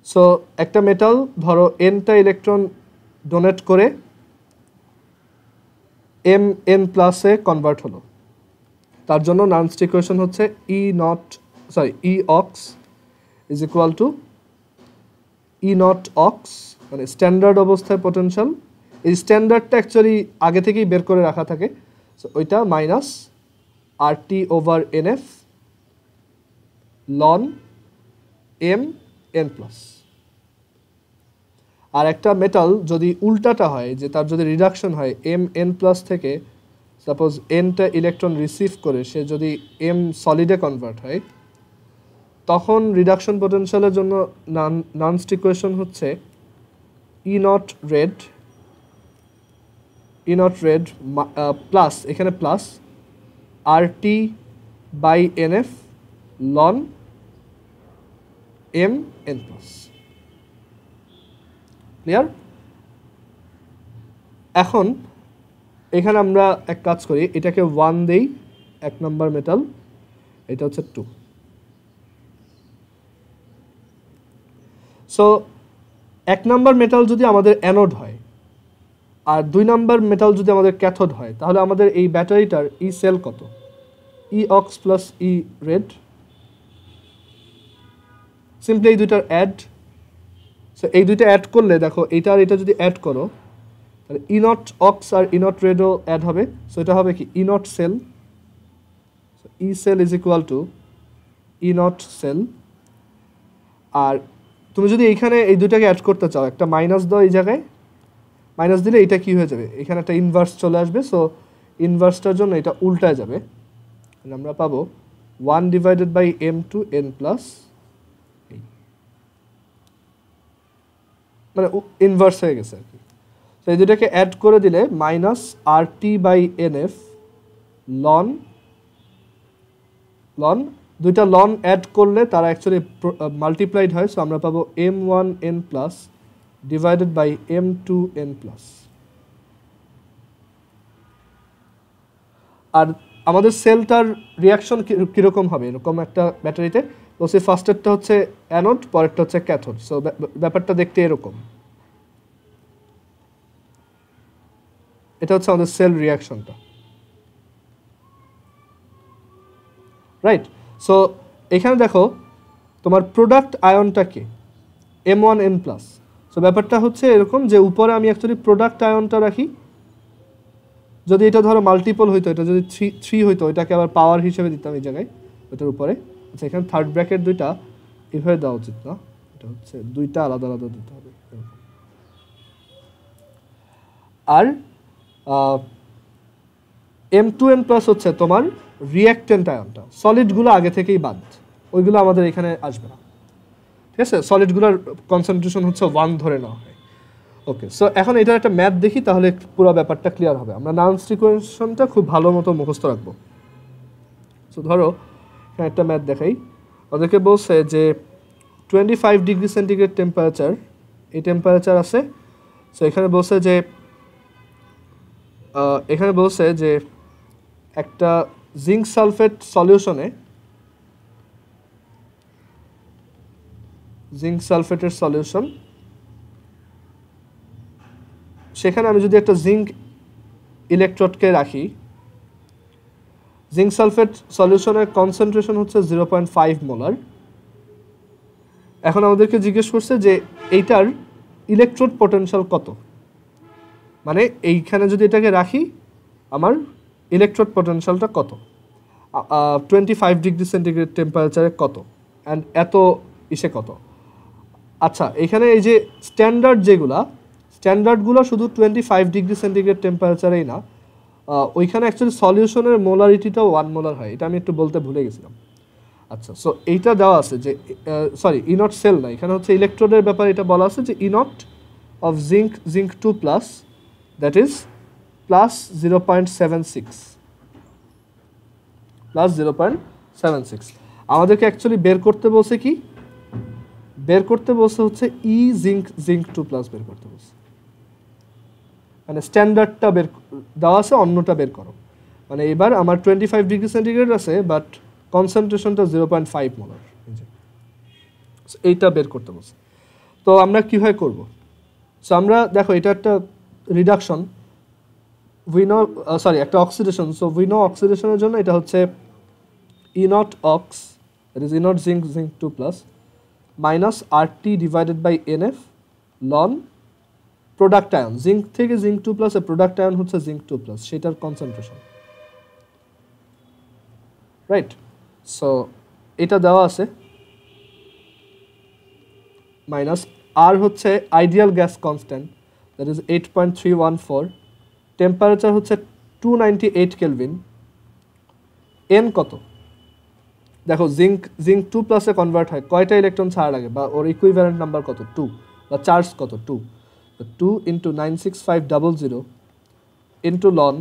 সো একটা মেটাল ধরো এনটা ইলেকট্রন ডোনেট করে Mn প্লাসে কনভার্ট হলো, তার জন্য নানস্ট ইকুয়েশন হচ্ছে E ox is equal to E nought ox, মানে স্ট্যান্ডার্ড অবস্থায় পোটেনশিয়াল, এই স্ট্যান্ডার্ডটা অ্যাকচুয়ালি আগে থেকেই বের করে রাখা থাকে, সো ওইটা minus RT over NF loan Mn plus. আর একটা মেটাল যদি উল্টাটা হয়, যে তার যদি রিডাকশন হয় Mn প্লাস থেকে, সাপোজ nটা ইলেকট্রন রিসিভ করে সে যদি M সলিডে কনভার্ট হয়, তখন রিডাকশন পোটেনশিয়ালের জন্য নানস্ট ইকুয়েশন হচ্ছে E নট রেড প্লাস, এখানে plus RT by NF loan Mn plus. Clear? এখন এখানে আমরা এক কাজ করি, এটাকে 1 দেই, 1 নম্বর মেটাল, এটা হচ্ছে 2। সো 1 নম্বর মেটাল যদি আমাদের অ্যানোড হয় আর 2 নম্বর মেটাল যদি আমাদের ক্যাথোড হয়, তাহলে আমাদের এই ব্যাটারিটার ই সেল কত? ই অক্স প্লাস ই রেড, সিম্পলি এই দুইটার অ্যাড। সো এই দুইটা অ্যাড করলে দেখো এইটা আর এটা যদি অ্যাড করো, তাহলে ই নট অক্স আর ই নট রেডও অ্যাড হবে, সো এটা হবে কি E not cell, E cell is equal to E not cell. আর তুমি যদি এইখানে এই দুইটাকে অ্যাড করতে চাও, একটা মাইনাস দাও, এই জায়গায় মাইনাস দিলে এটা কি হয়ে যাবে, এখানে একটা ইনভার্স চলে আসবে, সো ইনভার্সটার জন্য এটা উল্টায় যাবে, আমরা পাবো 1 divided by M2 n plus, মানে ইনভার্স হয়ে গেছে আর কি। তো এই দুটাকে অ্যাড করে দিলে minus RT by NF ln, দুইটা লন অ্যাড করলে তারা অ্যাকচুয়ালি মাল্টিপ্লাইড হয়, সো আমরা পাবো M1 n plus divided by M2 n plus. আর আমাদের সেলটার রিয়াকশন কীরকম হবে, এরকম একটা ব্যাটারিতে বলছি ফার্স্টেরটা হচ্ছে অ্যানোড, পরেরটা হচ্ছে ক্যাথোড, সো ব্যাপারটা দেখতে এরকম। এটা হচ্ছে আমাদের সেল রিয়াকশনটা, রাইট? সো এখানে দেখো তোমার প্রোডাক্ট আয়নটা কি, M1 n প্লাস। সো ব্যাপারটা হচ্ছে এরকম যে উপরে আমি অ্যাকচুয়ালি প্রোডাক্ট আয়নটা রাখি, যদি এটা ধরো মাল্টিপল হইতো, এটা যদি 3 হইতো, এটাকে আবার পাওয়ার হিসেবে দিতাম এই জায়গায় ওইটার উপরে। আচ্ছা, এখানে থার্ড ব্র্যাকেট দুইটা এভাবে দেওয়া উচিত না, এটা হচ্ছে দুইটা আলাদা আলাদা দিতে হবে। আর M2 n প্লাস হচ্ছে তোমার রিঅ্যাক্টেন্ট আয়নটা, সলিডগুলো আগে থেকেই বাদ, ওইগুলো আমাদের এখানে আসবে না, ঠিক আছে? সলিডগুলোর কনসেন্ট্রেশন হচ্ছে 1 ধরে নেওয়া হয়। ওকে, সো এখন এটার একটা ম্যাথ দেখি, তাহলে পুরো ব্যাপারটা ক্লিয়ার হবে। আমরা নানস্ট ইকুয়েশনটা খুব ভালো মতো মুখস্থ রাখবো। সো ধরো এখানে একটা ম্যাথ দেখাই, ওদেরকে বলছে যে 25 ডিগ্রি সেন্টিগ্রেড টেম্পারেচার, এই টেম্পারেচার আছে। সো এখানে বলছে যে একটা জিঙ্ক সালফেট সলিউশনে, জিঙ্ক সালফেটের সলিউশন, সেখানে আমি যদি একটা জিঙ্ক ইলেকট্রোডকে রাখি, জিঙ্ক সালফেট সলিউশনের কনসেন্ট্রেশন হচ্ছে 0.5 মোলার। এখন আমাদেরকে জিজ্ঞেস করছে যে এইটার ইলেকট্রোড পোটেনশিয়াল কত, মানে এইখানে যদি এটাকে রাখি আমার ইলেকট্রোড পোটেনশিয়ালটা কত, 25 ডিগ্রি সেন্টিগ্রেড টেম্পারেচারে কত, অ্যান্ড এত ইসে কত। আচ্ছা, এখানে এই যে স্ট্যান্ডার্ডগুলো শুধু 25 ডিগ্রি সেন্টিগ্রেড টেম্পারেচারেই না, ওইখানে অ্যাকচুয়ালি সলিউশনের মোলারিটিটাও 1 মোলার হয়, এটা আমি একটু বলতে ভুলে গেছিলাম। আচ্ছা, সো এইটা দেওয়া আছে যে ই নট সেল না, এখানে হচ্ছে ইলেকট্রোডের ব্যাপারে এটা বলা আছে যে E not of zinc 2 plus, that is plus 0.76, plus 0.76। আমাদেরকে অ্যাকচুয়ালি বের করতে বলছে কি, বের করতে বলছে হচ্ছে ই জিঙ্ক 2 প্লাস বের করতে বলছে, মানে স্ট্যান্ডার্ডটা বের দেওয়া আছে, অন্যটা বের করো। মানে এবার আমার 25 ডিগ্রি সেন্টিগ্রেড আছে, বাট কনসেন্ট্রেশনটা 0.5 মোলার, এইটা বের করতে বলছে। তো আমরা কীভাবে করব? সো আমরা দেখো এটা একটা রিডাকশন, উই নো সরি একটা অক্সিডেশন, সো উই নো অক্সিডেশনের জন্য এটা হচ্ছে E not ox, that is E not zinc zinc 2 plus minus RT divided by NF লন প্রোডাক্ট আয়ন, জিঙ্ক থেকে জিঙ্ক 2 প্লাস এর প্রোডাক্ট আয়ন হচ্ছে জিঙ্ক 2 প্লাস, সেটার কনসেন্ট্রেশন, রাইট। সো এটা দেওয়া আছে মাইনাস আর হচ্ছে ideal gas constant, that is 8.314, temperature হচ্ছে 298 কেলভিন, এন কত দেখো, জিঙ্ক 2 প্লাসে কনভার্ট হয় কয়টা ইলেকট্রন ছাড়ার আগে, বা ওর ইকুইভ্যালেন্ট নাম্বার কত 2, বা চার্জ কত 2, 2 ইন্টু 96500 ইন্টু লন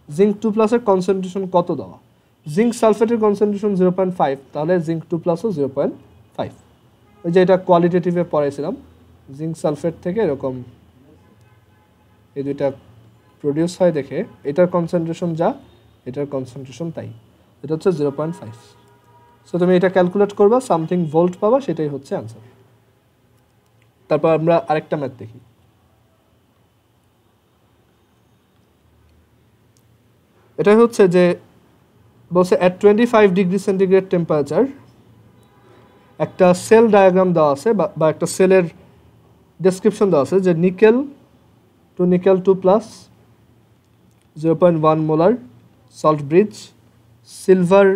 জিঙ্ক 2 প্লাসের কনসেন্ট্রেশন কত দেওয়া, জিঙ্ক সালফেটের কনসেন্ট্রেশন 0.5, তাহলে জিঙ্ক 2 প্লাসও 0.5। ওই যে এটা কোয়ালিটেটিভে পড়াইছিলাম, জিঙ্ক সালফেট থেকে এরকম এই দুইটা প্রডিউস হয় দেখে এটার কনসেন্ট্রেশন যা, এটার কনসেন্ট্রেশন তাই, এটা হচ্ছে 0.5। সো তুমি এটা ক্যালকুলেট করবা, সামথিং ভোল্ট পাবা, সেটাই হচ্ছে অ্যান্সার। তারপর আমরা আরেকটা ম্যাথ দেখি। এটা হচ্ছে যে বলছে অ্যাট 25 ডিগ্রি সেন্টিগ্রেড টেম্পারেচার একটা সেল ডায়াগ্রাম দেওয়া আছে, বা একটা সেলের ডেসক্রিপশন দেওয়া আছে যে nickel 2 plus 0.1 molar salt bridge, silver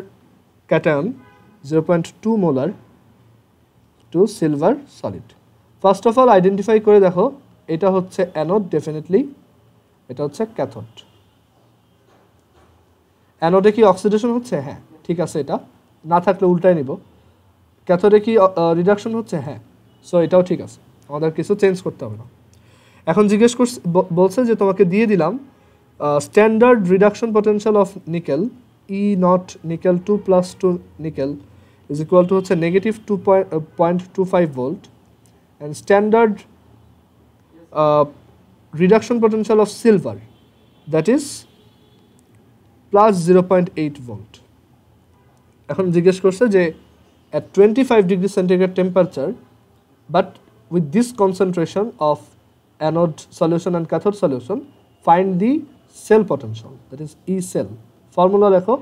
cation 0.2 molar to silver solid. First of all identify করে দেখো, এটা হচ্ছে অ্যানোড ডেফিনেটলি, এটা হচ্ছে ক্যাথোড। অ্যানোডে কি অক্সিডেশন হচ্ছে? হ্যাঁ, ঠিক আছে, এটা না থাকলে উল্টায় নিব। ক্যাথোডে কি রিডাকশন হচ্ছে? হ্যাঁ। সো এটাও ঠিক আছে, আমাদের কিছু চেঞ্জ করতে হবে না। এখন জিজ্ঞেস করছে, বলছে যে তোমাকে দিয়ে দিলাম standard reduction potential of nickel E not nickel 2 plus to nickel is equal to হচ্ছে negative 2.25 volt, and standard reduction potential of silver that is plus 0.8 volt. এখন জিজ্ঞেস করছে যে at 25 degree centigrade temperature but with this concentration of anode solution and cathode solution find the cell potential, that is E cell. Formula লেখো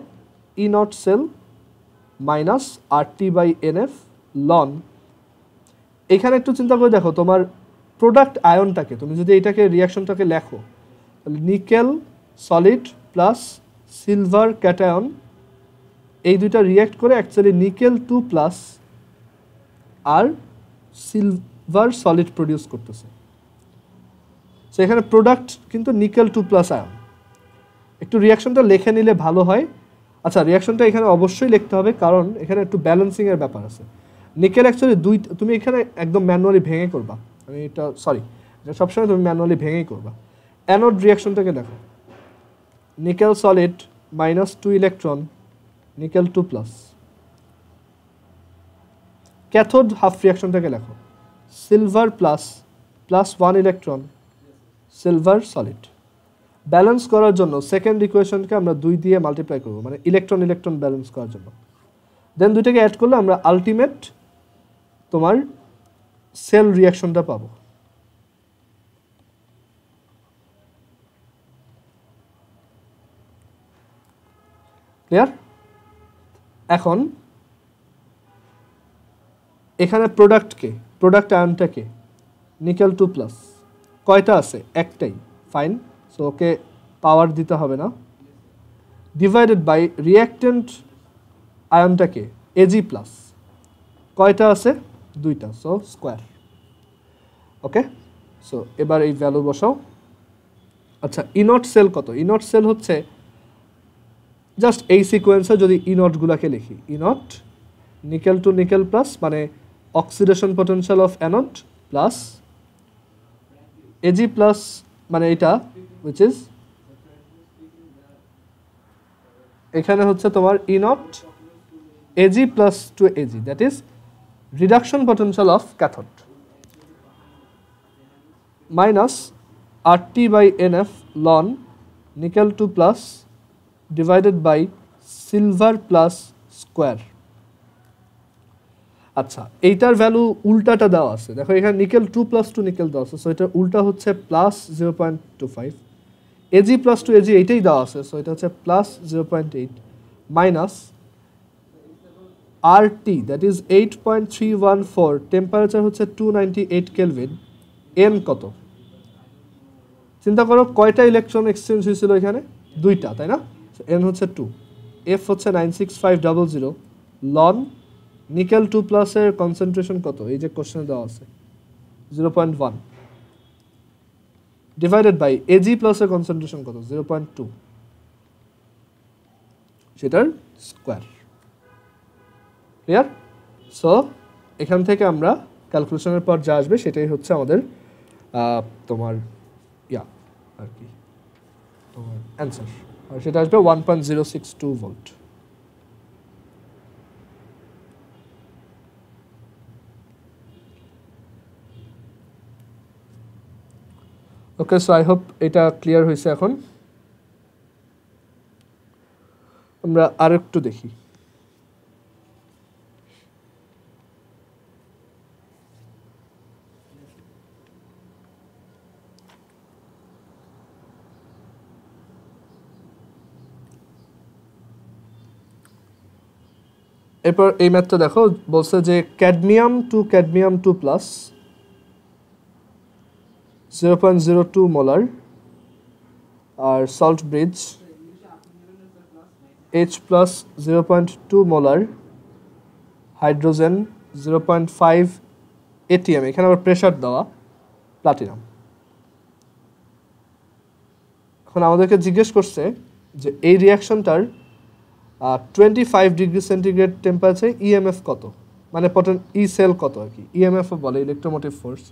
E naught cell minus RT by NF ln। এখানে একটু চিন্তা করে দেখো, তোমার প্রোডাক্ট আয়নটাকে তুমি যদি এটাকে রিয়াকশনটাকে লেখো, তাহলে nickel solid plus silver cation এই দুইটা রিয়াক্ট করে অ্যাকচুয়ালি নিকেল 2 প্লাস আর সিলভার সলিড প্রডিউস করতেছে। সো এখানে প্রোডাক্ট কিন্তু নিকেল 2 প্লাস আয়ন। একটু রিয়াকশনটা লিখে নিলে ভালো হয়। আচ্ছা, রিয়াকশনটা এখানে অবশ্যই লিখতে হবে, কারণ এখানে একটু ব্যালেন্সিংয়ের ব্যাপার আছে। নিকেল অ্যাকচুয়ালি তুমি এখানে একদম ম্যানুয়ালি ভেঙে করবা, আমি এটা এটা সবসময় তুমি ম্যানুয়ালি ভেঙেই করবা। অ্যানোড রিয়াকশনটাকে দেখো, nickel solid minus 2 electron nickel 2 plus. Cathode half রিয়াকশনটাকে লেখো, silver plus 1 electron silver solid. Balance করার জন্য সেকেন্ড ইকুয়েশনকে আমরা 2 দিয়ে মাল্টিপ্লাই করব, মানে ইলেকট্রন ব্যালেন্স করার জন্য। দেন দুইটাকে অ্যাড করলে আমরা আলটিমেট তোমার সেল রিয়াকশনটা পাবো। ক্লিয়ার? এখন এখানে প্রোডাক্ট আয়নটাকে নিকেল 2 প্লাস কয়টা আছে? একটাই, ফাইন। সো ওকে পাওয়ার দিতে হবে না। ডিভাইডেড বাই রিঅ্যাক্টেন্ট আয়নটাকে এজি প্লাস কয়টা আছে? 2টা, সো স্কোয়ার। ওকে, সো এবার এই ভ্যালু বসাও। আচ্ছা, ইনট সেল কত? ইনট সেল হচ্ছে জাস্ট এই সিকোয়েন্সে যদি ইনটগুলোকে লিখি, E not nickel to nickel plus মানে oxidation potential of anode plus AG plus মানে এটা উইচ ইজ এখানে হচ্ছে তোমার E not AG plus to AG, that is reduction potential of cathode minus RT by NF ln nickel 2 plus divided by silver plus square. আচ্ছা এইটার ভ্যালু উল্টাটা দেওয়া আছে, দেখো এখানে নিকেল 2+2 নিকেল দেওয়া আছে, সো এটার উল্টা হচ্ছে +0.25, Ag+2 Ag এইটাই দেওয়া আছে, সো এটা হচ্ছে +0.8 minus RT that is 8.314, temperature হচ্ছে 298 কেলভিন, N কত? চিন্তা করো কয়টা ইলেকট্রন এক্সচেঞ্জ হয়েছিল এখানে, দুইটা, তাই না? N হচ্ছে 2, F হচ্ছে 96500, লন নিকেল 2+ এর কনসেন্ট্রেশন কত, এই যে কোশ্চেনে দেওয়া আছে 0.1 ডিভাইডেড বাই Ag+ এর কনসেন্ট্রেশন কত 0.2, সেটার স্কোয়ার। ক্লিয়ার? সো এখান থেকে আমরা ক্যালকুলেশনের পর যা আসবে সেটাই হচ্ছে আমাদের তোমার আর কি তোমার অ্যান্সার, আর সেটা আসবে 1.062 volt. Okay, so I hope এটা ক্লিয়ার হয়েছে। এখন আমরা আরেকটু দেখি। এরপর এই ম্যাথটা দেখো, বলছে যে ক্যাডমিয়াম 2+, 0.02 মোলার, আর salt bridge H+, 0.2 molar, hydrogen 0.5 ATM, এখানে আবার প্রেশার দেওয়া, প্লাটিনাম। এখন আমাদেরকে জিজ্ঞেস করছে যে এই রিয়াকশনটার 25 ডিগ্রি সেন্টিগ্রেড টেম্পারেচারে ইএমএফ কত, মানে ই সেল কত আর কি, ইএমএফ বলে ইলেকট্রোমোটিভ ফোর্স।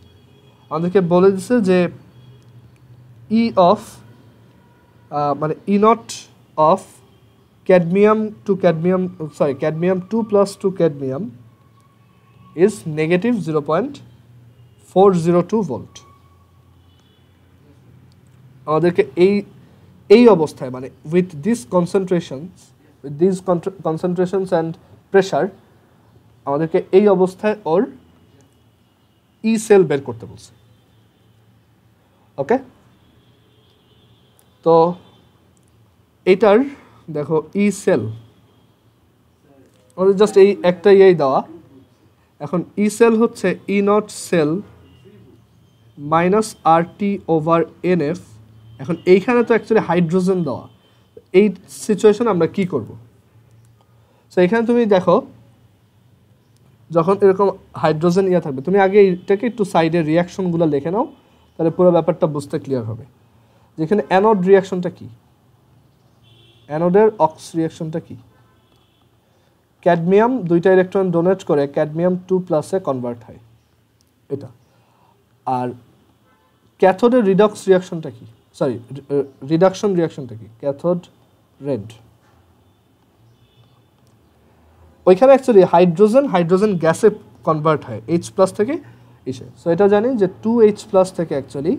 আমাদেরকে বলে দিচ্ছে যে ই অফ মানে E not of cadmium 2+2 cadmium is negative 0.402 volt. আমাদেরকে এই অবস্থায় মানে with this concentrations and pressure, আমাদেরকে এই অবস্থায় ওর ই সেল বের করতে বলছে। ওকে, তো এইটার দেখো ই সেল আমাদের জাস্ট এই একটা ইয়েই দেওয়া। এখন ই সেল হচ্ছে ই নট সেল -RT/NF। এখন এইখানে তো অ্যাকচুয়ালি হাইড্রোজেন দেওয়া, এই সিচুয়েশন আমরা কি করব? সো এখানে তুমি দেখো যখন এরকম হাইড্রোজেন থাকবে, তুমি আগে এটাকে একটু সাইডে রিয়াকশনগুলো লিখে নাও, তাহলে পুরো ব্যাপারটা বুঝতে ক্লিয়ার হবে। যেখানে অ্যানোড রিয়াকশনটা কি, অ্যানোডের অক্স রিয়াকশনটা কি, ক্যাডমিয়াম 2টা ইলেকট্রন ডোনেট করে ক্যাডমিয়াম 2+ কনভার্ট হয় এটা। আর ক্যাথোডের রিডক্স রিয়াকশনটা কি, রিডাকশন রিয়াকশনটা কি, ক্যাথোড রেড। ওইখানে অ্যাকচুয়ালি হাইড্রোজেন গ্যাসে কনভার্ট হয় H+ থেকে এসে। সো এটা জানি যে 2H+ থেকে অ্যাকচুয়ালি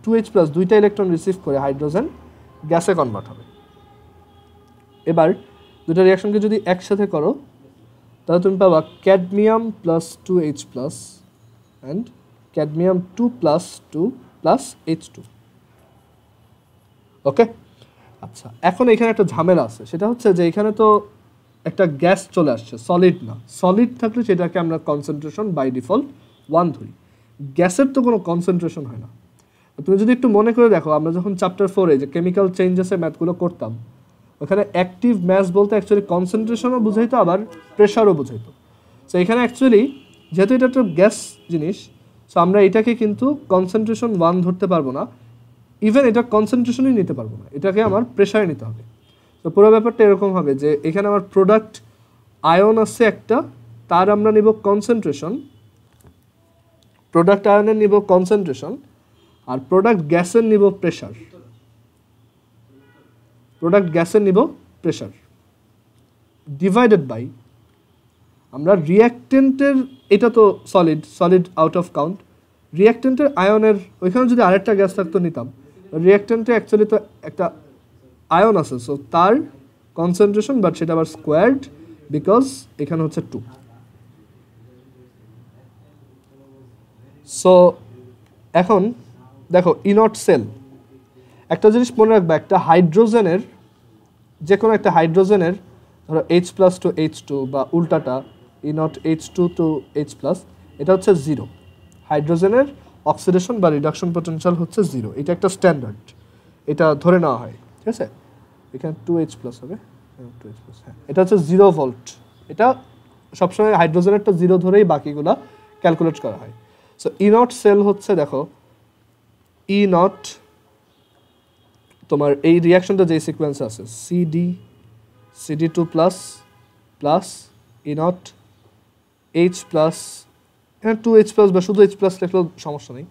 2H+ 2টা ইলেকট্রন রিসিভ করে হাইড্রোজেন গ্যাসে কনভার্ট হবে। এবার দুটো রিয়াকশনকে যদি একসাথে করো তাহলে তুমি পাবা cadmium +2H+ and cadmium 2+2 +H2। ওকে, আচ্ছা এখন এখানে একটা ঝামেলা আছে, সেটা হচ্ছে যে এখানে তো একটা গ্যাস চলে আসছে, সলিড না। সলিড থাকলে সেটাকে আমরা কনসেন্ট্রেশন বাই ডিফল্ট 1 ধরি, গ্যাসের তো কোনো কনসেন্ট্রেশন হয় না। তুমি যদি একটু মনে করে দেখো, আমরা যখন চ্যাপ্টার 4-এ যে কেমিক্যাল চেঞ্জেসের ম্যাথগুলো করতাম, ওখানে অ্যাক্টিভ ম্যাস বলতে অ্যাকচুয়ালি কনসেন্ট্রেশনও বুঝাইতো, আবার প্রেশারও বুঝাইতো। সো এখানে অ্যাকচুয়ালি যেহেতু এটা একটা গ্যাস জিনিস, সো আমরা এটাকে কিন্তু কনসেন্ট্রেশন 1 ধরতে পারবো না, ইভেন এটা কনসেন্ট্রেশনই নিতে পারবো না, এটাকে আমার প্রেশারে নিতে হবে। তো পুরো ব্যাপারটা এরকম হবে যে এখানে আমার প্রোডাক্ট আয়ন আছে একটা, তার আমরা নিব কনসেন্ট্রেশন, প্রোডাক্ট আয়নের নিব কনসেন্ট্রেশন, আর প্রোডাক্ট গ্যাসের নিব প্রেশার, ডিভাইডেড বাই আমরা রিঅ্যাক্টেন্টের, এটা তো সলিড আউট অফ কাউন্ট, রিঅ্যাক্টেন্টের আয়নের ওইখানে যদি আরেকটা গ্যাস থাকতো নিতাম, রিঅ্যাক্টেন্টে অ্যাকচুয়ালি তো একটা আয়ন আছে, সো তার কনসেন্ট্রেশন, বাট সেটা আবার স্কোয়ার্ড বিকজ এখানে হচ্ছে 2। সো এখন দেখো ই নট সেল, একটা জিনিস মনে রাখবে, একটা হাইড্রোজেনের, যে কোনো একটা হাইড্রোজেনের ধরো H+ টু H2 বা উল্টাটা ই নট H2 টু H+, এটা হচ্ছে 0। হাইড্রোজেনের অক্সিডেশন বা রিডাকশন পটেনশিয়াল হচ্ছে 0, এটা একটা স্ট্যান্ডার্ড, এটা ধরে নেওয়া হয়, ঠিক আছে। এখানে 2H+ হবে, 2H+, হ্যাঁ, এটা হচ্ছে 0 ভোল্ট। এটা সবসময় হাইড্রোজেনেরটা 0 ধরেই বাকিগুলা ক্যালকুলেট করা হয়। সো ই নট সেল হচ্ছে, দেখো ই নট, তোমার এই রিয়াকশনটা যে সিকোয়েন্স আছে CD2 plus E not H+, এখানে 2H+ বা শুধু H+ লিখলেও সমস্যা নেই,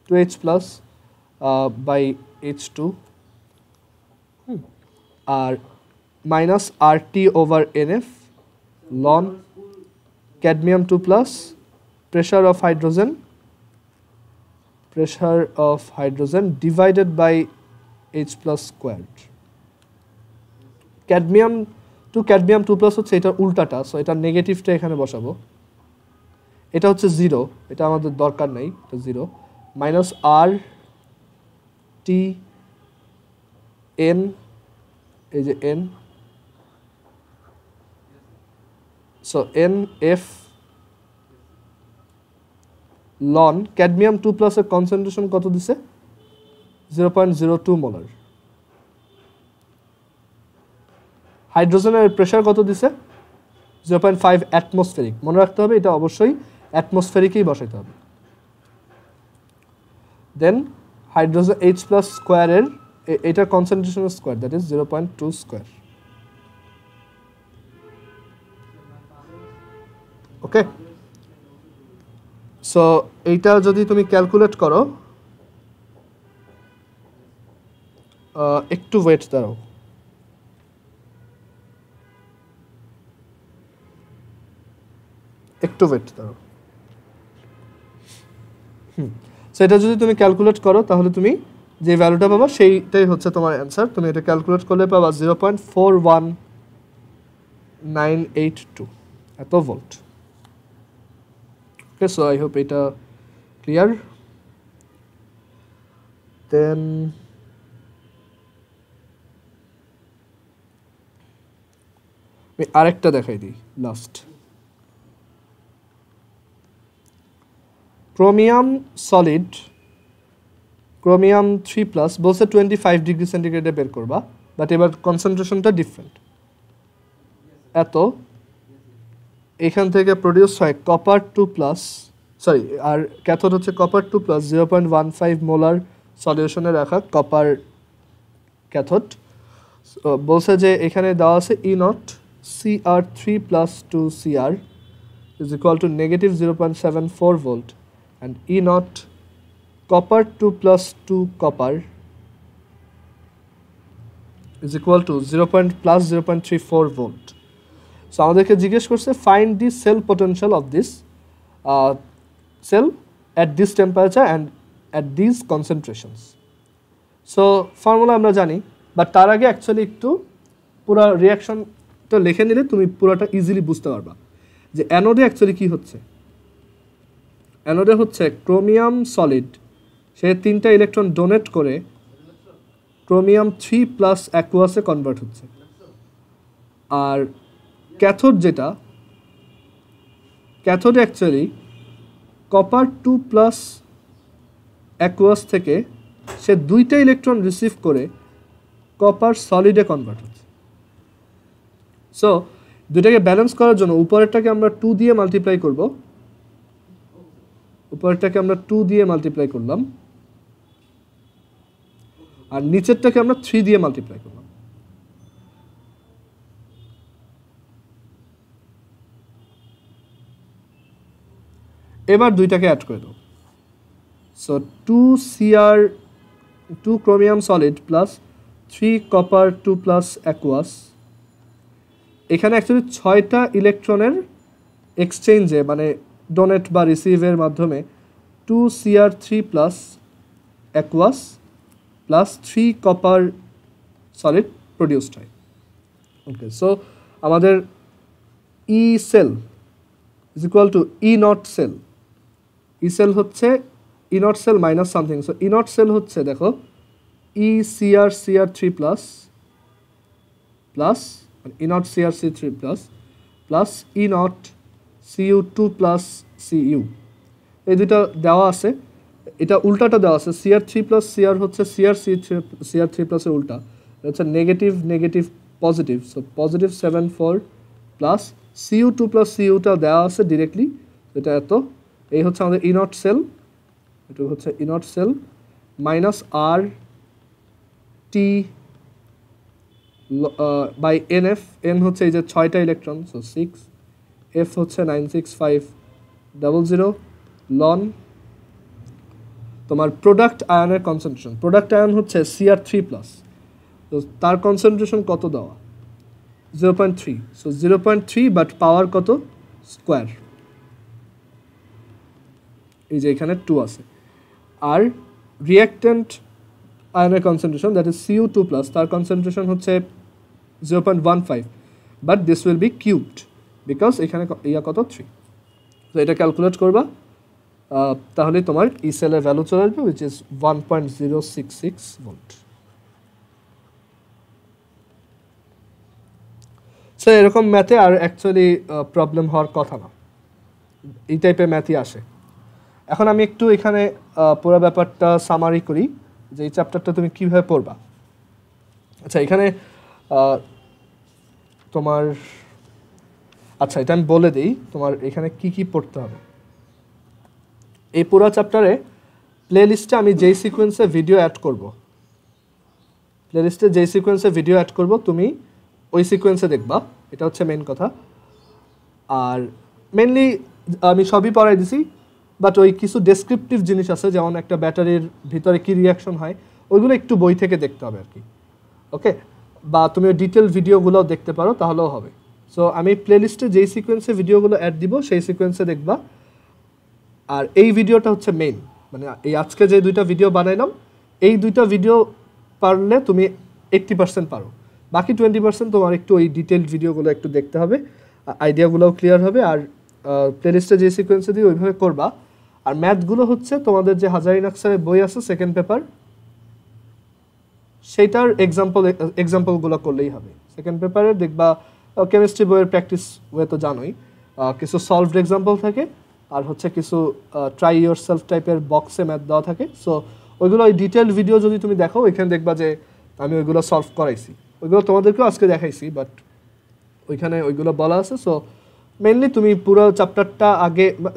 2H+ বাই H2 আর minus RT over NF ln cadmium 2+, pressure of hydrogen divided by H+ squared. cadmium 2+ হচ্ছে এটা উল্টাটা, সো এটা নেগেটিভটা এখানে বসাবো, এটা হচ্ছে 0, এটা আমাদের দরকার নাই, এটা 0, মাইনাস RT N, এই যে N, so NF ln cadmium 2+ এর কনসেন্ট্রেশন কত দিছে, 0.02 মোলার। হাইড্রোজেনের প্রেসার কত দিছে, 0.5 অ্যাটমসফেরিক। মনে রাখতে হবে এটা অবশ্যই অ্যাটমসফেরিকই বসাইতে হবে। দেন হাইড্রোজেন H+ স্কোয়ারের এটার concentration square, that is 0.2 square. Okay, so এইটা যদি তুমি ক্যালকুলেট করো, একটু ওয়েট দাও, সো এটা যদি তুমি ক্যালকুলেট করো তাহলে তুমি যে ভ্যালুটা পাবা সেইটাই হচ্ছে তোমার অ্যান্সার। তুমি এটা ক্যালকুলেট করলে পাবা 0.41982 এত volt. Okay, so I hope এটা ক্লিয়ার। দেন আমি আরেকটা দেখাই দিই লাস্ট। ক্রোমিয়াম সলিড, ক্রোমিয়াম 3+ বলছে 25 ডিগ্রি সেন্টিগ্রেডে বের করবা, বাট এবার কনসেন্ট্রেশনটা ডিফারেন্ট। এত এখান থেকে প্রডিউস হয় কপার 2+, সরি, আর ক্যাথোড হচ্ছে কপার 2+, 0.15 মোলার সলিউশনে রাখা কপার ক্যাথোড। বলছে যে এখানে দেওয়া আছে ই not Cr3 + 2Cr is equal to negative 0.74 volt and E naught copper 2 + 2 copper is equal to 0.34 volt. So আমাদেরকে জিজ্ঞেস করছে find the cell potential of this cell at this temperature and at these concentrations. So formula আমরা জানি, বাট তার আগে অ্যাকচুয়ালি একটু পুরো রিয়াকশনটা লিখে নিলে তুমি পুরোটা ইজিলি বুঝতে পারবা যে অ্যানোডে অ্যাকচুয়ালি কী হচ্ছে। অ্যানোডে হচ্ছে ক্রোমিয়াম সলিড, সে 3টা ইলেকট্রন ডোনেট করে ক্রোমিয়াম 3+ অ্যাকুয়াসে কনভার্ট হচ্ছে। আর ক্যাথোড যেটা, ক্যাথোড অ্যাকচুয়ালি কপার 2+ অ্যাকুয়াস থেকে সে 2টা ইলেকট্রন রিসিভ করে কপার সলিডে কনভার্ট হচ্ছে। সো দুইটাকে ব্যালেন্স করার জন্য উপরেরটাকে আমরা 2 দিয়ে মাল্টিপ্লাই করব, উপরেরটাকে আমরা 2 দিয়ে মাল্টিপ্লাই করলাম, আর নিচেরটাকে আমরা 3 দিয়ে মাল্টিপ্লাই করলাম। এবার দুইটাকে অ্যাড করে দাও। So 2 chromium solid plus 3 copper 2+ aqueous, এখানে অ্যাকচুয়ালি 6টা ইলেকট্রনের এক্সচেঞ্জে মানে ডোনেট বা রিসিভের মাধ্যমে 2Cr3+ aqueous plus 3 copper solid produced হয়। ওকে, সো আমাদের E cell is equal to E not cell. E cell হচ্ছে ইনট cell minus something. So E not cell হচ্ছে দেখো ECr3 plus E not CrC3 plus E not Cu2 plus Cu, এই দুটো দেওয়া আছে। এটা উল্টাটা দেওয়া আছে, Cr3 প্লাস Cr হচ্ছে Cr3 প্লাসের উল্টা, হচ্ছে negative negative positive. So positive 74 plus Cu2 plus Cuটা দেওয়া আছে ডিরেক্টলি, এটা এত। এই হচ্ছে আমাদের ইনট সেল, এটা হচ্ছে ইনট cell minus R T by NF, N হচ্ছে এই যে 6টা ইলেকট্রন, সো 6, F হচ্ছে 96500 লন তোমার প্রোডাক্ট আয়নের কনসেন্ট্রেশন। প্রোডাক্ট আয়ন হচ্ছে Cr3 প্লাস, তো তার কনসেন্ট্রেশন কত দেওয়া 0.3, সো 0.3 বাট পাওয়ার কত স্কোয়ার, এই যে এখানে 2 আছে। আর রিঅ্যাক্ট্যান্ট আয়নের concentration that is Cu2 plus, তার কনসেন্ট্রেশন হচ্ছে 0.15, but this will be cubed because এখানে কত 3। তো এটা ক্যালকুলেট করবা, তাহলে তোমার ই সেলের ভ্যালু চলে আসবে উইচ ইজ 1.066 ভোল্ট। সো এরকম ম্যাথে আর অ্যাকচুয়ালি প্রবলেম হওয়ার কথা না, এই টাইপের ম্যাথই আসে। এখন আমি একটু এখানে পুরো ব্যাপারটা সামারি করি যে এই চ্যাপ্টারটা তুমি কীভাবে পড়বা। আচ্ছা এখানে তোমার, আচ্ছা এটা আমি বলে দিই তোমার এখানে কি কি পড়তে হবে। এই পুরো চ্যাপ্টারে প্লে লিস্টে আমি যেই সিকোয়েন্সে ভিডিও অ্যাড করব, তুমি ওই সিকোয়েন্সে দেখবা, এটা হচ্ছে মেন কথা। আর মেনলি আমি সবই পড়াই দিছি, বাট ওই কিছু ডেসক্রিপটিভ জিনিস আছে, যেমন একটা ব্যাটারির ভিতরে কী রিয়াকশন হয়, ওইগুলো একটু বই থেকে দেখতে হবে আর কি, ওকে। বা তুমি ওই ডিটেল ভিডিওগুলোও দেখতে পারো, তাহলেও হবে। সো আমি প্লে লিস্টে যেই সিকোয়েন্সে ভিডিওগুলো অ্যাড দিব সেই সিকোয়েন্সে দেখবা। আর এই ভিডিওটা হচ্ছে মেইন, মানে এই আজকে যে 2টা ভিডিও বানাইলাম, এই 2টা ভিডিও পারলে তুমি 80% পারো, বাকি 20% তোমার একটু ওই ডিটেলড ভিডিওগুলো একটু দেখতে হবে, আইডিয়াগুলোও ক্লিয়ার হবে। আর প্লেলিস্টে যে সিকোয়েন্সে দিয়ে ওইভাবে করবা। আর ম্যাথগুলো হচ্ছে তোমাদের যে হাজারিন আখতারের বই আছে সেকেন্ড পেপার, সেইটার এক্সাম্পলগুলো করলেই হবে। সেকেন্ড পেপারে দেখবা কেমিস্ট্রি বইয়ের প্র্যাকটিস ওয়ে তো জানোই, কিছু সলভড এক্সাম্পল থাকে, আর হচ্ছে কিছু ট্রাই ইয়োর সেলফ টাইপের বক্সে ম্যাথ দেওয়া থাকে। সো ওইগুলো ওই ডিটেলড ভিডিও যদি তুমি দেখো, ওইখানে দেখবা যে আমি ওইগুলো সলভ করাইছি, ওইগুলো তোমাদেরকেও আজকে দেখাইছি, বাট ওইখানে ওইগুলো বলা আছে। সো মেনলি তুমি পুরো চ্যাপ্টারটা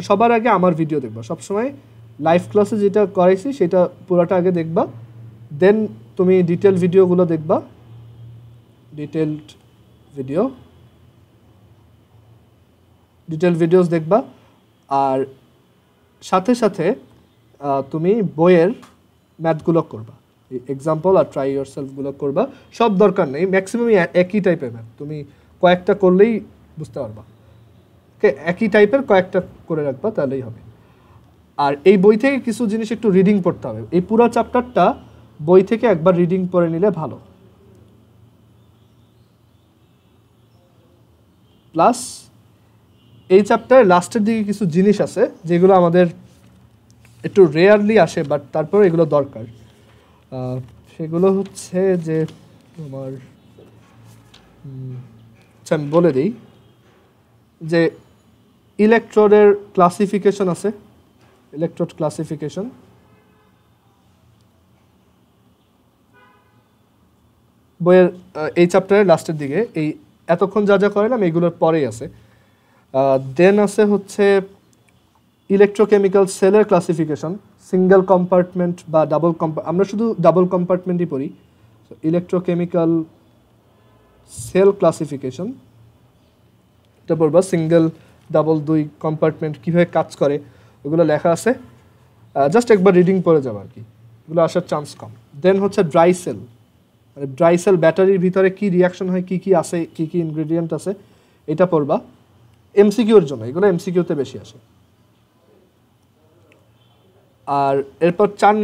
সবার আগে আমার ভিডিও দেখবা, সবসময় লাইভ ক্লাসে যেটা করাইছি সেটা পুরোটা আগে দেখবা, দেন তুমি ডিটেল ভিডিওগুলো দেখবা, ডিটেলড ভিডিওস দেখবা। আর সাথে সাথে তুমি বইয়ের ম্যাথগুলো করবা, এক্সাম্পল আর ট্রাই ইয়োর সেলফগুলো করবা। সব দরকার নেই, ম্যাক্সিমামই একই টাইপের ম্যাথ, তুমি কয়েকটা করলেই বুঝতে পারবা, ওকে। একই টাইপের কয়েকটা করে রাখবা, তাহলেই হবে। আর এই বই থেকে কিছু জিনিস একটু রিডিং পড়তে হবে, এই পুরো চ্যাপ্টারটা বই থেকে একবার রিডিং পড়ে নিলে ভালো। প্লাস এই চ্যাপ্টারের লাস্টের দিকে কিছু জিনিস আছে যেগুলো আমাদের একটু রেয়ারলি আসে, বাট তারপর এগুলো দরকার। সেগুলো হচ্ছে যে তোমার, আচ্ছা আমি বলে দিই যে ইলেকট্রোডের ক্লাসিফিকেশন আছে, ইলেকট্রোড ক্লাসিফিকেশন। বইয়ের এই চ্যাপ্টারের লাস্টের দিকে, এই এতক্ষণ যা যা করেলাম এইগুলোর পরেই আছে। দেন আছে হচ্ছে ইলেকট্রোকেমিক্যাল সেলের ক্লাসিফিকেশন, সিঙ্গেল কম্পার্টমেন্ট বা আমরা শুধু ডাবল কম্পার্টমেন্টই পড়ি। ইলেকট্রোকেমিক্যাল সেল ক্লাসিফিকেশন এটা পড়বা, সিঙ্গেল ডাবল 2 কম্পার্টমেন্ট কীভাবে কাজ করে ওগুলো লেখা আছে, জাস্ট একবার রিডিং পড়ে যাবে আর কি, এগুলো আসার চান্স কম। দেন হচ্ছে ড্রাই সেল, মানে ড্রাই সেল ব্যাটারির ভিতরে কী রিয়াকশন হয়, কী কী আছে, কী কী ইনগ্রেডিয়েন্ট আছে, এটা পড়বা এমসিকিউর জন্য, এগুলো এমসিকিউতে বেশি আসে। আর এরপর 4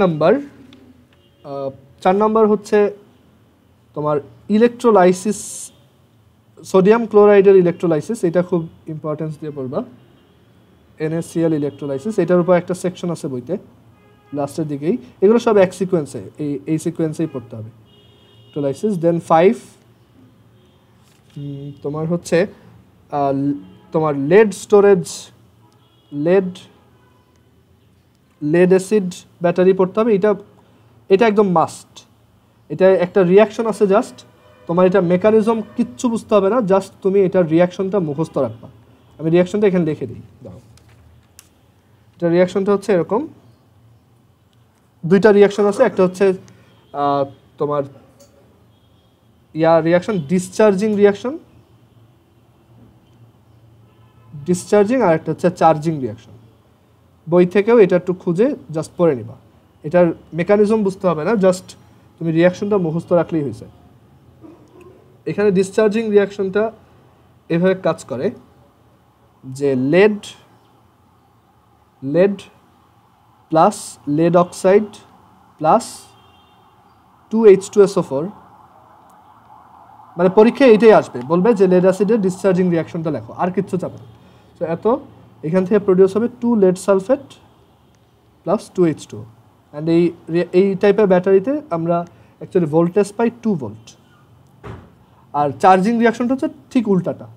নাম্বার হচ্ছে তোমার ইলেকট্রোলাইসিস, সোডিয়াম ক্লোরাইডের ইলেকট্রোলাইসিস, এটা খুব ইম্পর্টেন্স দিয়ে পড়বা। NaCl ইলেকট্রোলাইসিস, এটার উপর একটা সেকশন আছে বইতে, লাস্টের দিকেই, এগুলো সব এক সিকোয়েন্সে, এই সিকোয়েন্সেই পড়তে হবে। ইলেকট্রোলাইসিস, দেন 5 তোমার হচ্ছে তোমার lead storage, lead acid battery পড়তে হবে। এটা একদম মাস্ট। এটা একটা রিয়াকশন আছে, জাস্ট তোমার এটা মেকানিজম কিচ্ছু বুঝতে হবে না, জাস্ট তুমি এটার রিয়াকশনটা মুখস্থ রাখবা। আমি রিয়াকশনটা এখানে লিখে দিই, দাও। এটা রিয়াকশনটা হচ্ছে এরকম, দুইটা রিয়াকশন আছে, একটা হচ্ছে তোমার রিয়াকশন ডিসচার্জিং আর একটা হচ্ছে চার্জিং রিয়াকশন। বই থেকেও এটা একটু খুঁজে জাস্ট পড়ে নিবা, এটার মেকানিজম বুঝতে হবে না, জাস্ট তুমি রিয়াকশনটা মুখস্থ রাখলেই হয়েছে। এখানে ডিসচার্জিং রিয়াকশনটা এভাবে কাজ করে যে lead plus lead oxide plus 2H2SO4, মানে পরীক্ষায় এইটাই আসবে, বলবে যে লেড অ্যাসিডের ডিসচার্জিং রিয়াকশনটা লেখো, আর কিচ্ছু চাবে না। তো এখান থেকে প্রডিউস হবে 2 lead sulfate plus 2H2O, and এই টাইপের ব্যাটারিতে আমরা অ্যাকচুয়ালি ভোল্টেজ পাই 2 ভোল্ট। আর চার্জিং রিয়াকশনটা হচ্ছে ঠিক উল্টাটা।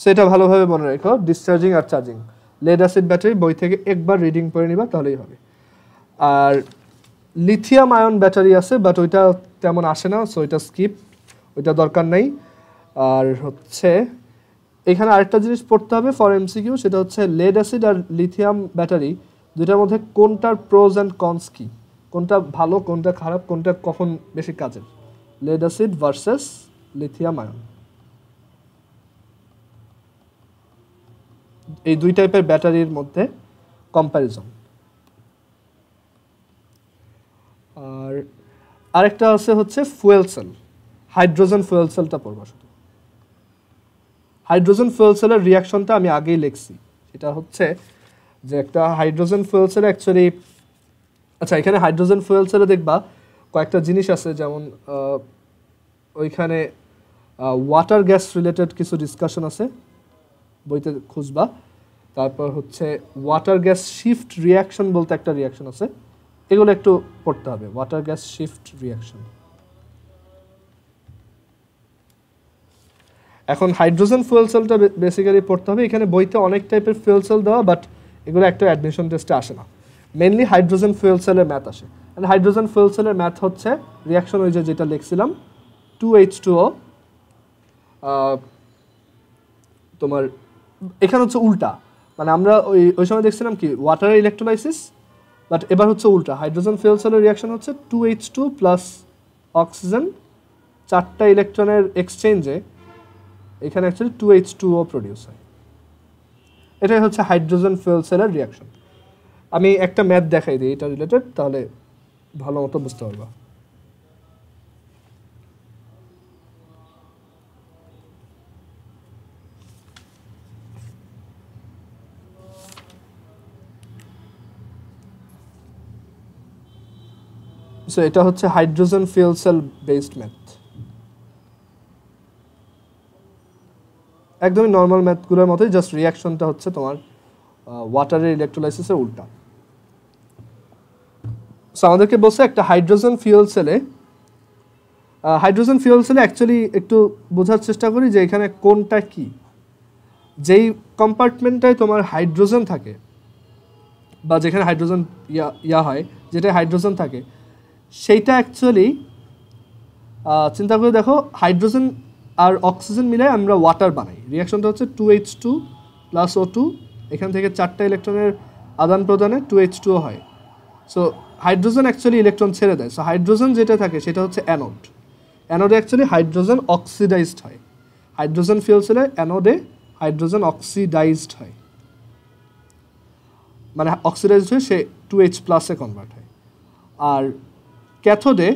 সেটা ভালোভাবে মনে রেখো, ডিসচার্জিং আর চার্জিং। লেড অ্যাসিড ব্যাটারি বই থেকে একবার রিডিং করে নিবা, তাহলেই হবে। আর লিথিয়াম আয়ন ব্যাটারি আছে, বাট ওইটা তেমন আসে না, সো ওইটা স্কিপ, ওইটা দরকার নেই। আর হচ্ছে এখানে আরেকটা জিনিস পড়তে হবে ফর এমসিকিউ, সেটা হচ্ছে লেড অ্যাসিড আর লিথিয়াম ব্যাটারি দুইটার মধ্যে কোনটার প্রোজ অ্যান্ড কনস কি, কোনটা ভালো কোনটা খারাপ, কোনটা কখন বেশি কাজের। Lead acid versus lithium ion, এই দুই টাইপের ব্যাটারির মধ্যে কম্প্যারিজন। আর আরেকটা আছে হচ্ছে ফুয়েল সেল, হাইড্রোজেন ফুয়েল সেলটা পড়বা শুধু। হাইড্রোজেন ফুয়েল সেলের রিয়াকশনটা আমি আগেই লিখছি, এটা হচ্ছে যে একটা হাইড্রোজেন ফুয়েল সেল অ্যাকচুয়ালি, আচ্ছা এখানে হাইড্রোজেন ফুয়েল সেলে দেখবা কয়েকটা জিনিস আছে, যেমন ওইখানে ওয়াটার গ্যাস রিলেটেড কিছু ডিসকাশন আছে, বইতে খুঁজবা। তারপর হচ্ছে ওয়াটার গ্যাস শিফট রিয়াকশন বলতে একটা রিয়াকশন আছে, এগুলো একটু পড়তে হবে, ওয়াটার গ্যাস শিফট রিয়াকশন। এখন হাইড্রোজেন ফুয়েল সেলটা বেসিক্যালি পড়তে হবে। এখানে বইতে অনেক টাইপের ফুয়েল সেল দেওয়া, বাট এগুলো একটা অ্যাডমিশন টেস্টে আসে না, মেনলি হাইড্রোজেন ফুয়েল সেলের ম্যাথ আসে। হাইড্রোজেন ফুয়েল সেলের ম্যাথ হচ্ছে রিয়াকশন ওই যেটা লিখছিলাম, 2H2O, তোমার এখানে হচ্ছে উল্টা, মানে আমরা ওই সময় দেখছিলাম কি ওয়াটারের ইলেকট্রোলাইসিস, বাট এবার হচ্ছে উল্টা। হাইড্রোজেন ফুয়েল সেলের রিয়াকশন হচ্ছে 2H2 প্লাস অক্সিজেন, 4টা ইলেকট্রনের এক্সচেঞ্জে এখানে অ্যাকচুয়ালি 2H2O প্রডিউস হয়। এটাই হচ্ছে হাইড্রোজেন ফুয়েল সেলের রিয়াকশন। আমি একটা ম্যাথ দেখাই দিই এটা রিলেটেড, তাহলে ভালো মতো বুঝতে পারবা। সো এটা হচ্ছে hydrogen fuel cell based math, একদমই নর্মাল ম্যাথগুলোর মতোই, জাস্ট রিয়াকশনটা হচ্ছে তোমার ওয়াটারের ইলেকট্রোলাইসিসের উল্টা। সো আমাদেরকে বলছে একটা হাইড্রোজেন ফুয়েল সেলে অ্যাকচুয়ালি একটু বোঝার চেষ্টা করি যে এখানে কোনটা কি। যেই কম্পার্টমেন্টটায় তোমার হাইড্রোজেন থাকে, বা যেখানে হাইড্রোজেন হয়, যেটা হাইড্রোজেন থাকে, সেইটা অ্যাকচুয়ালি চিন্তা করে দেখো, হাইড্রোজেন আর অক্সিজেন মিলে আমরা ওয়াটার বানাই। রিয়াকশনটা হচ্ছে 2H2 প্লাস O2, এখান থেকে 4টা ইলেকট্রনের আদান প্রদানে 2H2O হয়। সো হাইড্রোজেন অ্যাকচুয়ালি ইলেকট্রন ছেড়ে দেয়। সো হাইড্রোজেন যেটা থাকে সেটা হচ্ছে অ্যানোডে অ্যাকচুয়ালি হাইড্রোজেন অক্সিডাইজড হয়। হাইড্রোজেন ফুয়েল সেলে অ্যানোডে হাইড্রোজেন অক্সিডাইজড হয়, মানে অক্সিডাইজড হয়ে সে 2H প্লাসে কনভার্ট হয়। আর ক্যাথোডে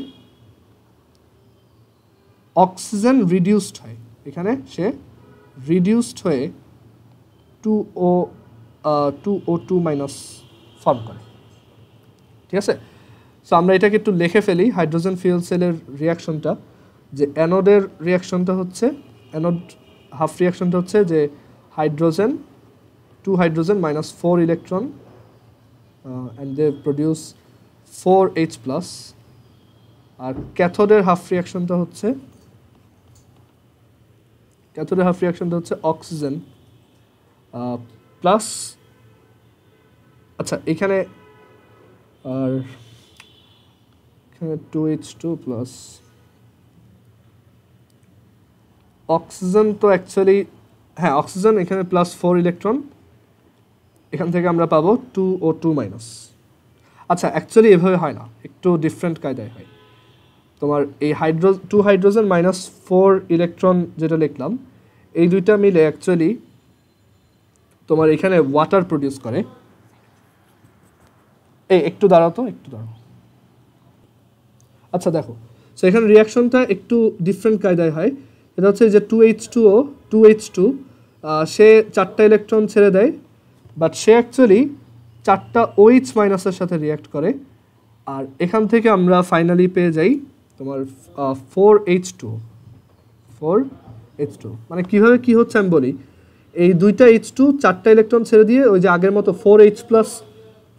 অক্সিজেন রিডিউসড হয়, এখানে সে রিডিউসড হয়ে 2O2 মাইনাস ফর্ম করে। ঠিক আছে, সো আমরা এটাকে একটু লিখে ফেলি হাইড্রোজেন ফুয়েল সেলের রিয়াকশনটা, যে অ্যানোডের রিয়াকশনটা হচ্ছে অ্যানোড হাফ রিয়াকশনটা হচ্ছে যে hydrogen 2 hydrogen minus 4 electron and they produce 4H plus আর ক্যাথোডের হাফ রিয়াকশনটা হচ্ছে অক্সিজেন প্লাস আচ্ছা এখানে আর এখানে 2H2 প্লাস অক্সিজেন তো অ্যাকচুয়ালি হ্যাঁ অক্সিজেন এখানে প্লাস 4 ইলেকট্রন এখান থেকে আমরা পাবো 2O2 মাইনাস আচ্ছা অ্যাকচুয়ালি এভাবে হয় না একটু ডিফারেন্ট কায়দায় হয় তোমার এই 2 হাইড্রোজেন মাইনাস 4 ইলেকট্রন যেটা লিখলাম এই দুইটা মিলে অ্যাকচুয়ালি তোমার এখানে ওয়াটার প্রডিউস করে একটু দাঁড়াও আচ্ছা দেখো সো এখানে রিয়াকশনটা একটু ডিফারেন্ট কায়দায় হয় এটা হচ্ছে যে 2H2 সে 4টা ইলেকট্রন ছেড়ে দেয় বাট সে অ্যাকচুয়ালি 4টা OH মাইনাসের সাথে রিয়াক্ট করে আর এখান থেকে আমরা ফাইনালি পেয়ে যাই তোমার 4H2 মানে কিভাবে কি হচ্ছে আমি বলি এই দুইটা H2 4টা ইলেকট্রন ছেড়ে দিয়ে ওই যে আগের মতো 4H প্লাস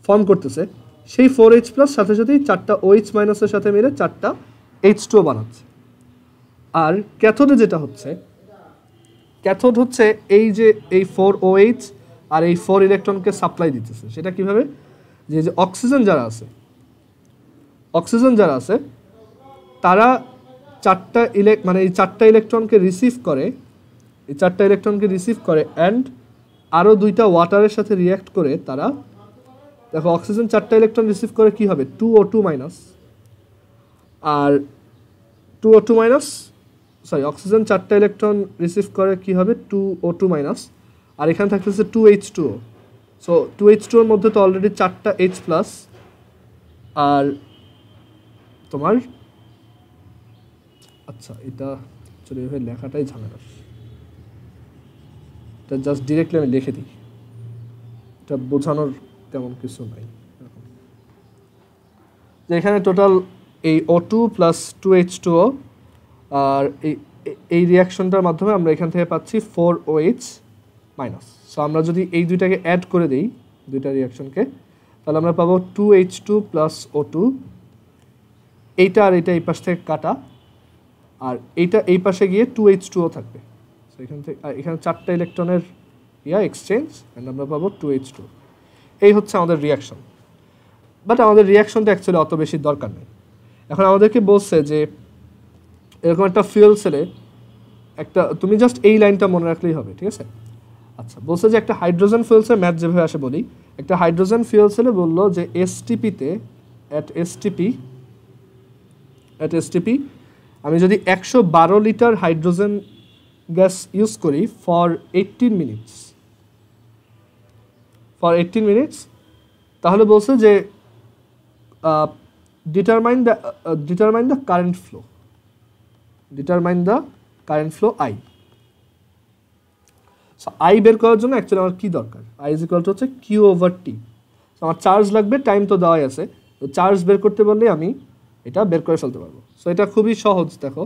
ফর্ম করতেছে সেই 4H প্লাস সাথে সাথেই 4টা OH মাইনাসের সাথে মিলে 4টা H2 বানাচ্ছে আর ক্যাথোডে যেটা হচ্ছে ক্যাথোড হচ্ছে এই যে এই 4OH আর এই 4 ইলেকট্রনকে সাপ্লাই দিতেছে সেটা কিভাবে যে অক্সিজেন যারা আছে তারা 4টা মানে এই 4টা ইলেকট্রনকে রিসিভ করে অ্যান্ড আরও 2টা ওয়াটারের সাথে রিঅ্যাক্ট করে তারা দেখো অক্সিজেন 4টা ইলেকট্রন রিসিভ করে কি হবে 2O2 মাইনাস আর 2O2 মাইনাস অক্সিজেন 4টা ইলেকট্রন রিসিভ করে কি হবে 2O2 মাইনাস আর এখানে থাকতেছে 2H2O সো 2H2 এর মধ্যে তো অলরেডি 4টা H প্লাস আর তোমার আচ্ছা এটা চলে এভাবে লেখাটাই ঝামেলা এটা জাস্ট ডিরেক্টলি আমি লিখে দিই এটা বোঝানোর তেমন কিছু নাই যে এখানে টোটাল এই O2 প্লাস 2H2O আর এই রিয়াকশনটার মাধ্যমে আমরা এখান থেকে পাচ্ছি 4OH মাইনাস সো আমরা যদি এই দুইটাকে অ্যাড করে দিই দুইটা রিয়াকশনকে তাহলে আমরা পাবো 2H2 প্লাস O2 এইটা আর এটা এই পাশ থেকে কাটা আর এইটা এই পাশে গিয়ে 2H2O থাকবে সো এখান থেকে এখানে 4টা ইলেকট্রনের এক্সচেঞ্জ অ্যান্ড আমরা পাবো 2H2 এই হচ্ছে আমাদের রিয়াকশন বাট আমাদের রিয়াকশনটা অ্যাকচুয়ালি অত বেশি দরকার নেই এখন আমাদেরকে বলছে যে এরকম একটা ফুয়েল সেলে একটা তুমি জাস্ট এই লাইনটা মনে রাখলেই হবে ঠিক আছে আচ্ছা বলছে যে একটা হাইড্রোজেন ফুয়েল সেল ম্যাথ যেভাবে আসে বলি একটা হাইড্রোজেন ফুয়েল সেলে বললো যে STP আমি যদি 112 লিটার হাইড্রোজেন গ্যাস ইউজ করি ফর 18 মিনিটস তাহলে বলছে যে determine the current flow I so I বের করার জন্য অ্যাকচুয়ালি আমার কি দরকার I ইজ ইকুয়াল টু হচ্ছে Q/T সো আমার চার্জ লাগবে টাইম তো দেওয়াই আছে তো চার্জ বের করতে বললে আমি এটা বের করে ফেলতে পারবো সো এটা খুবই সহজ দেখো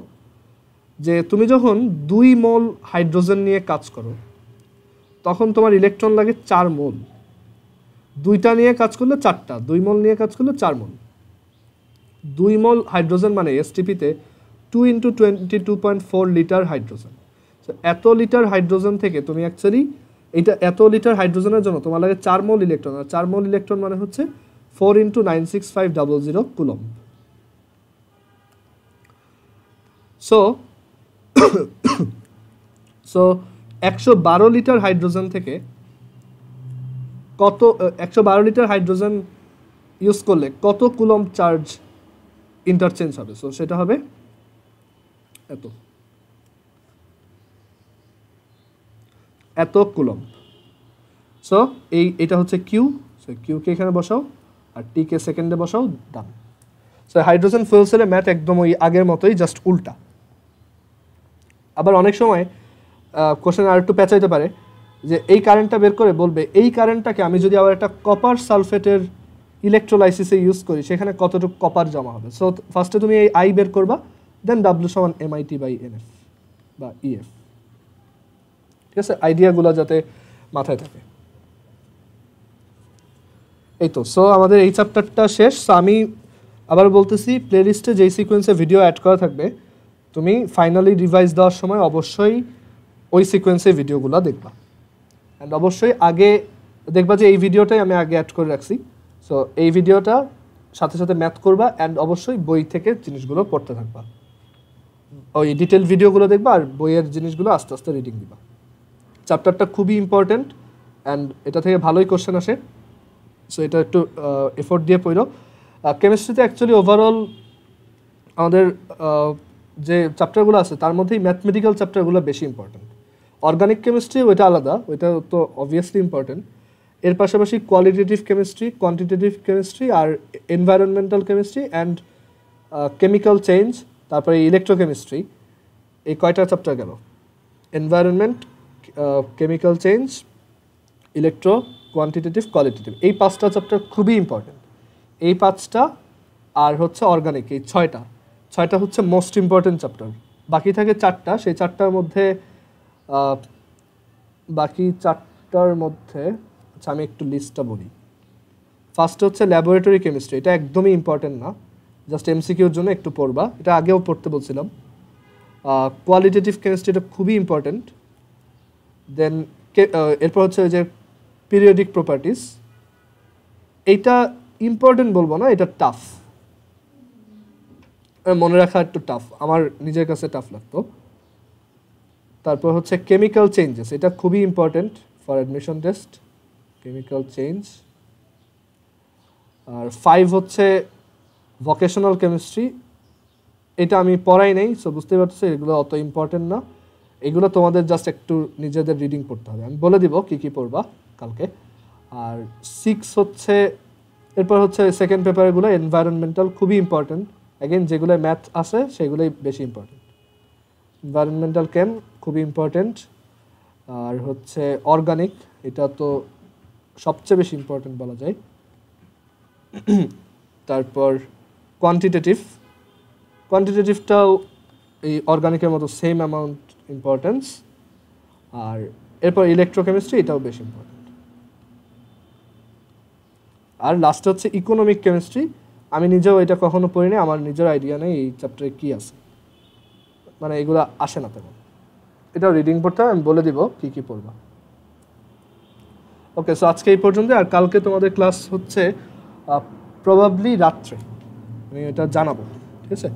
যে তুমি যখন 2 মোল হাইড্রোজেন নিয়ে কাজ করো তখন তোমার ইলেকট্রন লাগে 4 মোল 2টা নিয়ে কাজ করলে 4টা 2 মোল নিয়ে কাজ করলে 4 মোল 2 মোল হাইড্রোজেন মানে STP-তে 2 × 22.4 লিটার হাইড্রোজেন সো এত লিটার হাইড্রোজেন থেকে তুমি অ্যাকচুয়ালি এটা এত লিটার হাইড্রোজেনের জন্য তোমার লাগে 4 মোল ইলেকট্রন আর 4 মোল ইলেকট্রন মানে হচ্ছে 4 × 96500 কুলম্ব সো 112 লিটার হাইড্রোজেন থেকে কত 112 লিটার হাইড্রোজেন ইউজ করলে কত কুলম্ব চার্জ ইন্টারচেঞ্জ হবে সো সেটা হবে এত কুলম্ব সো এটা হচ্ছে কিউ সো কিউকে এখানে বসাও আর টি কে সেকেন্ডে বসাও ডান সো হাইড্রোজেন ফুয়েল সেলের ম্যাথ একদম ওই আগের মতোই জাস্ট উল্টা আবার অনেক সময় কোশ্চেন আর একটু পেঁচাইতে পারে যে এই কারেন্টটা বের করে বলবে এই কারেন্টটাকে আমি যদি আবার একটা কপার সালফেটের ইলেকট্রোলাইসিসে ইউজ করি সেখানে কতটুকু কপার জমা হবে সো ফার্স্টে তুমি এই I বের করবা দেন ডাব্লিউ সমান MIT বাই NF বা EF। ঠিক আছে, আইডিয়াগুলো যাতে মাথায় থাকে। এই তো, সো আমাদের এই চ্যাপ্টারটা শেষ। সো আমি আবার বলতেছি, প্লেলিস্টে যেই সিকোয়েন্সে ভিডিও অ্যাড করা থাকবে, তুমি ফাইনালি রিভাইজ দেওয়ার সময় অবশ্যই ওই সিকোয়েন্সে ভিডিওগুলো দেখবা। অ্যান্ড অবশ্যই আগে দেখবা যে এই ভিডিওটাই আমি আগে অ্যাড করে রাখছি। সো এই ভিডিওটা সাথে সাথে ম্যাথ করবা, অ্যান্ড অবশ্যই বই থেকে জিনিসগুলো পড়তে থাকবা। ওই ডিটেল ভিডিওগুলো দেখবা আর বইয়ের জিনিসগুলো আস্তে আস্তে রিডিং দিবা। চ্যাপ্টারটা খুবই ইম্পর্টেন্ট, অ্যান্ড এটা থেকে ভালোই কোশ্চেন আসে। সো এটা একটু এফোর্ট দিয়ে পড়ো। কেমিস্ট্রিতে অ্যাকচুয়ালি ওভারঅল আমাদের যে চ্যাপ্টারগুলো আছে তার মধ্যেই ম্যাথমেটিক্যাল চ্যাপ্টারগুলো বেশি ইম্পর্টেন্ট। অর্গানিক কেমিস্ট্রি ওইটা আলাদা, ওইটা তো অবভিয়াসলি ইম্পর্টেন্ট। এর পাশাপাশি কোয়ালিটেটিভ কেমিস্ট্রি, কোয়ান্টিটেটিভ কেমিস্ট্রি আর environmental chemistry and chemical change, তারপরে ইলেকট্রোকেমিস্ট্রি, এই কয়টা চ্যাপ্টার গেল? Environment, chemical change, electro, quantitative, qualitative, এই 5টা চ্যাপ্টার খুবই ইম্পর্টেন্ট। এই 5টা আর হচ্ছে অর্গানিক, এই 6টা হচ্ছে মোস্ট ইম্পর্টেন্ট চ্যাপ্টার। বাকি থাকে 4টা, সেই 4টার মধ্যে আচ্ছা আমি একটু লিস্টটা বলি। ফার্স্ট হচ্ছে ল্যাবরেটরি কেমিস্ট্রি, এটা একদমই ইম্পর্টেন্ট না, জাস্ট MCQর জন্য একটু পড়বা, এটা আগেও পড়তে বলছিলাম। কোয়ালিটেটিভ কেমিস্ট্রি, এটা খুবই ইম্পর্টেন্ট। দেন এরপর হচ্ছে যে পিরিয়ডিক প্রপার্টিস, এইটা ইম্পর্টেন্ট বলবো না, এটা টাফ, মনে রাখা একটু টাফ, আমার নিজের কাছে টাফ লাগতো। তারপর হচ্ছে কেমিক্যাল চেঞ্জেস, এটা খুবই important for admission test, chemical change. আর 5 হচ্ছে ভোকেশনাল কেমিস্ট্রি, এটা আমি পড়াই নেই, সো বুঝতেই পারছি এগুলো অত ইম্পর্টেন্ট না, এগুলো তোমাদের জাস্ট একটু নিজেদের রিডিং পড়তে হবে, আমি বলে দিব কী কী পড়বা কালকে। আর 6 হচ্ছে, এরপর হচ্ছে সেকেন্ড পেপারগুলো এনভায়রনমেন্টাল, খুবই ইম্পর্টেন্ট, অ্যাগেন যেগুলো ম্যাথ আছে সেগুলোই বেশি ইম্পর্টেন্ট। এনভায়রনমেন্টাল কেম খুবই ইম্পর্টেন্ট। আর হচ্ছে অর্গানিক, এটা তো সবচেয়ে বেশি ইম্পর্টেন্ট বলা যায়। তারপর কোয়ান্টিটেটিভটাও এই অর্গানিকের মতো সেম অ্যামাউন্ট ইম্পর্টেন্স। আর এরপর ইলেকট্রোকেমিস্ট্রি, এটাও বেশি ইম্পর্টেন্ট। আর লাস্টে হচ্ছে ইকোনমিক কেমিস্ট্রি, আমি নিজেও এটা কখনো পড়িনি, আমার নিজের আইডিয়া নেই এই চ্যাপ্টারে কী আছে, মানে এগুলো আসে না তেমন, এটা রিডিং পড়তে হবে, আমি বলে দিব কী কী পড়বা। ওকে, সো আজকে এই পর্যন্ত। আর কালকে তোমাদের ক্লাস হচ্ছে প্রবাবলি রাত্রে, আমি এটা জানাবো, ঠিক আছে।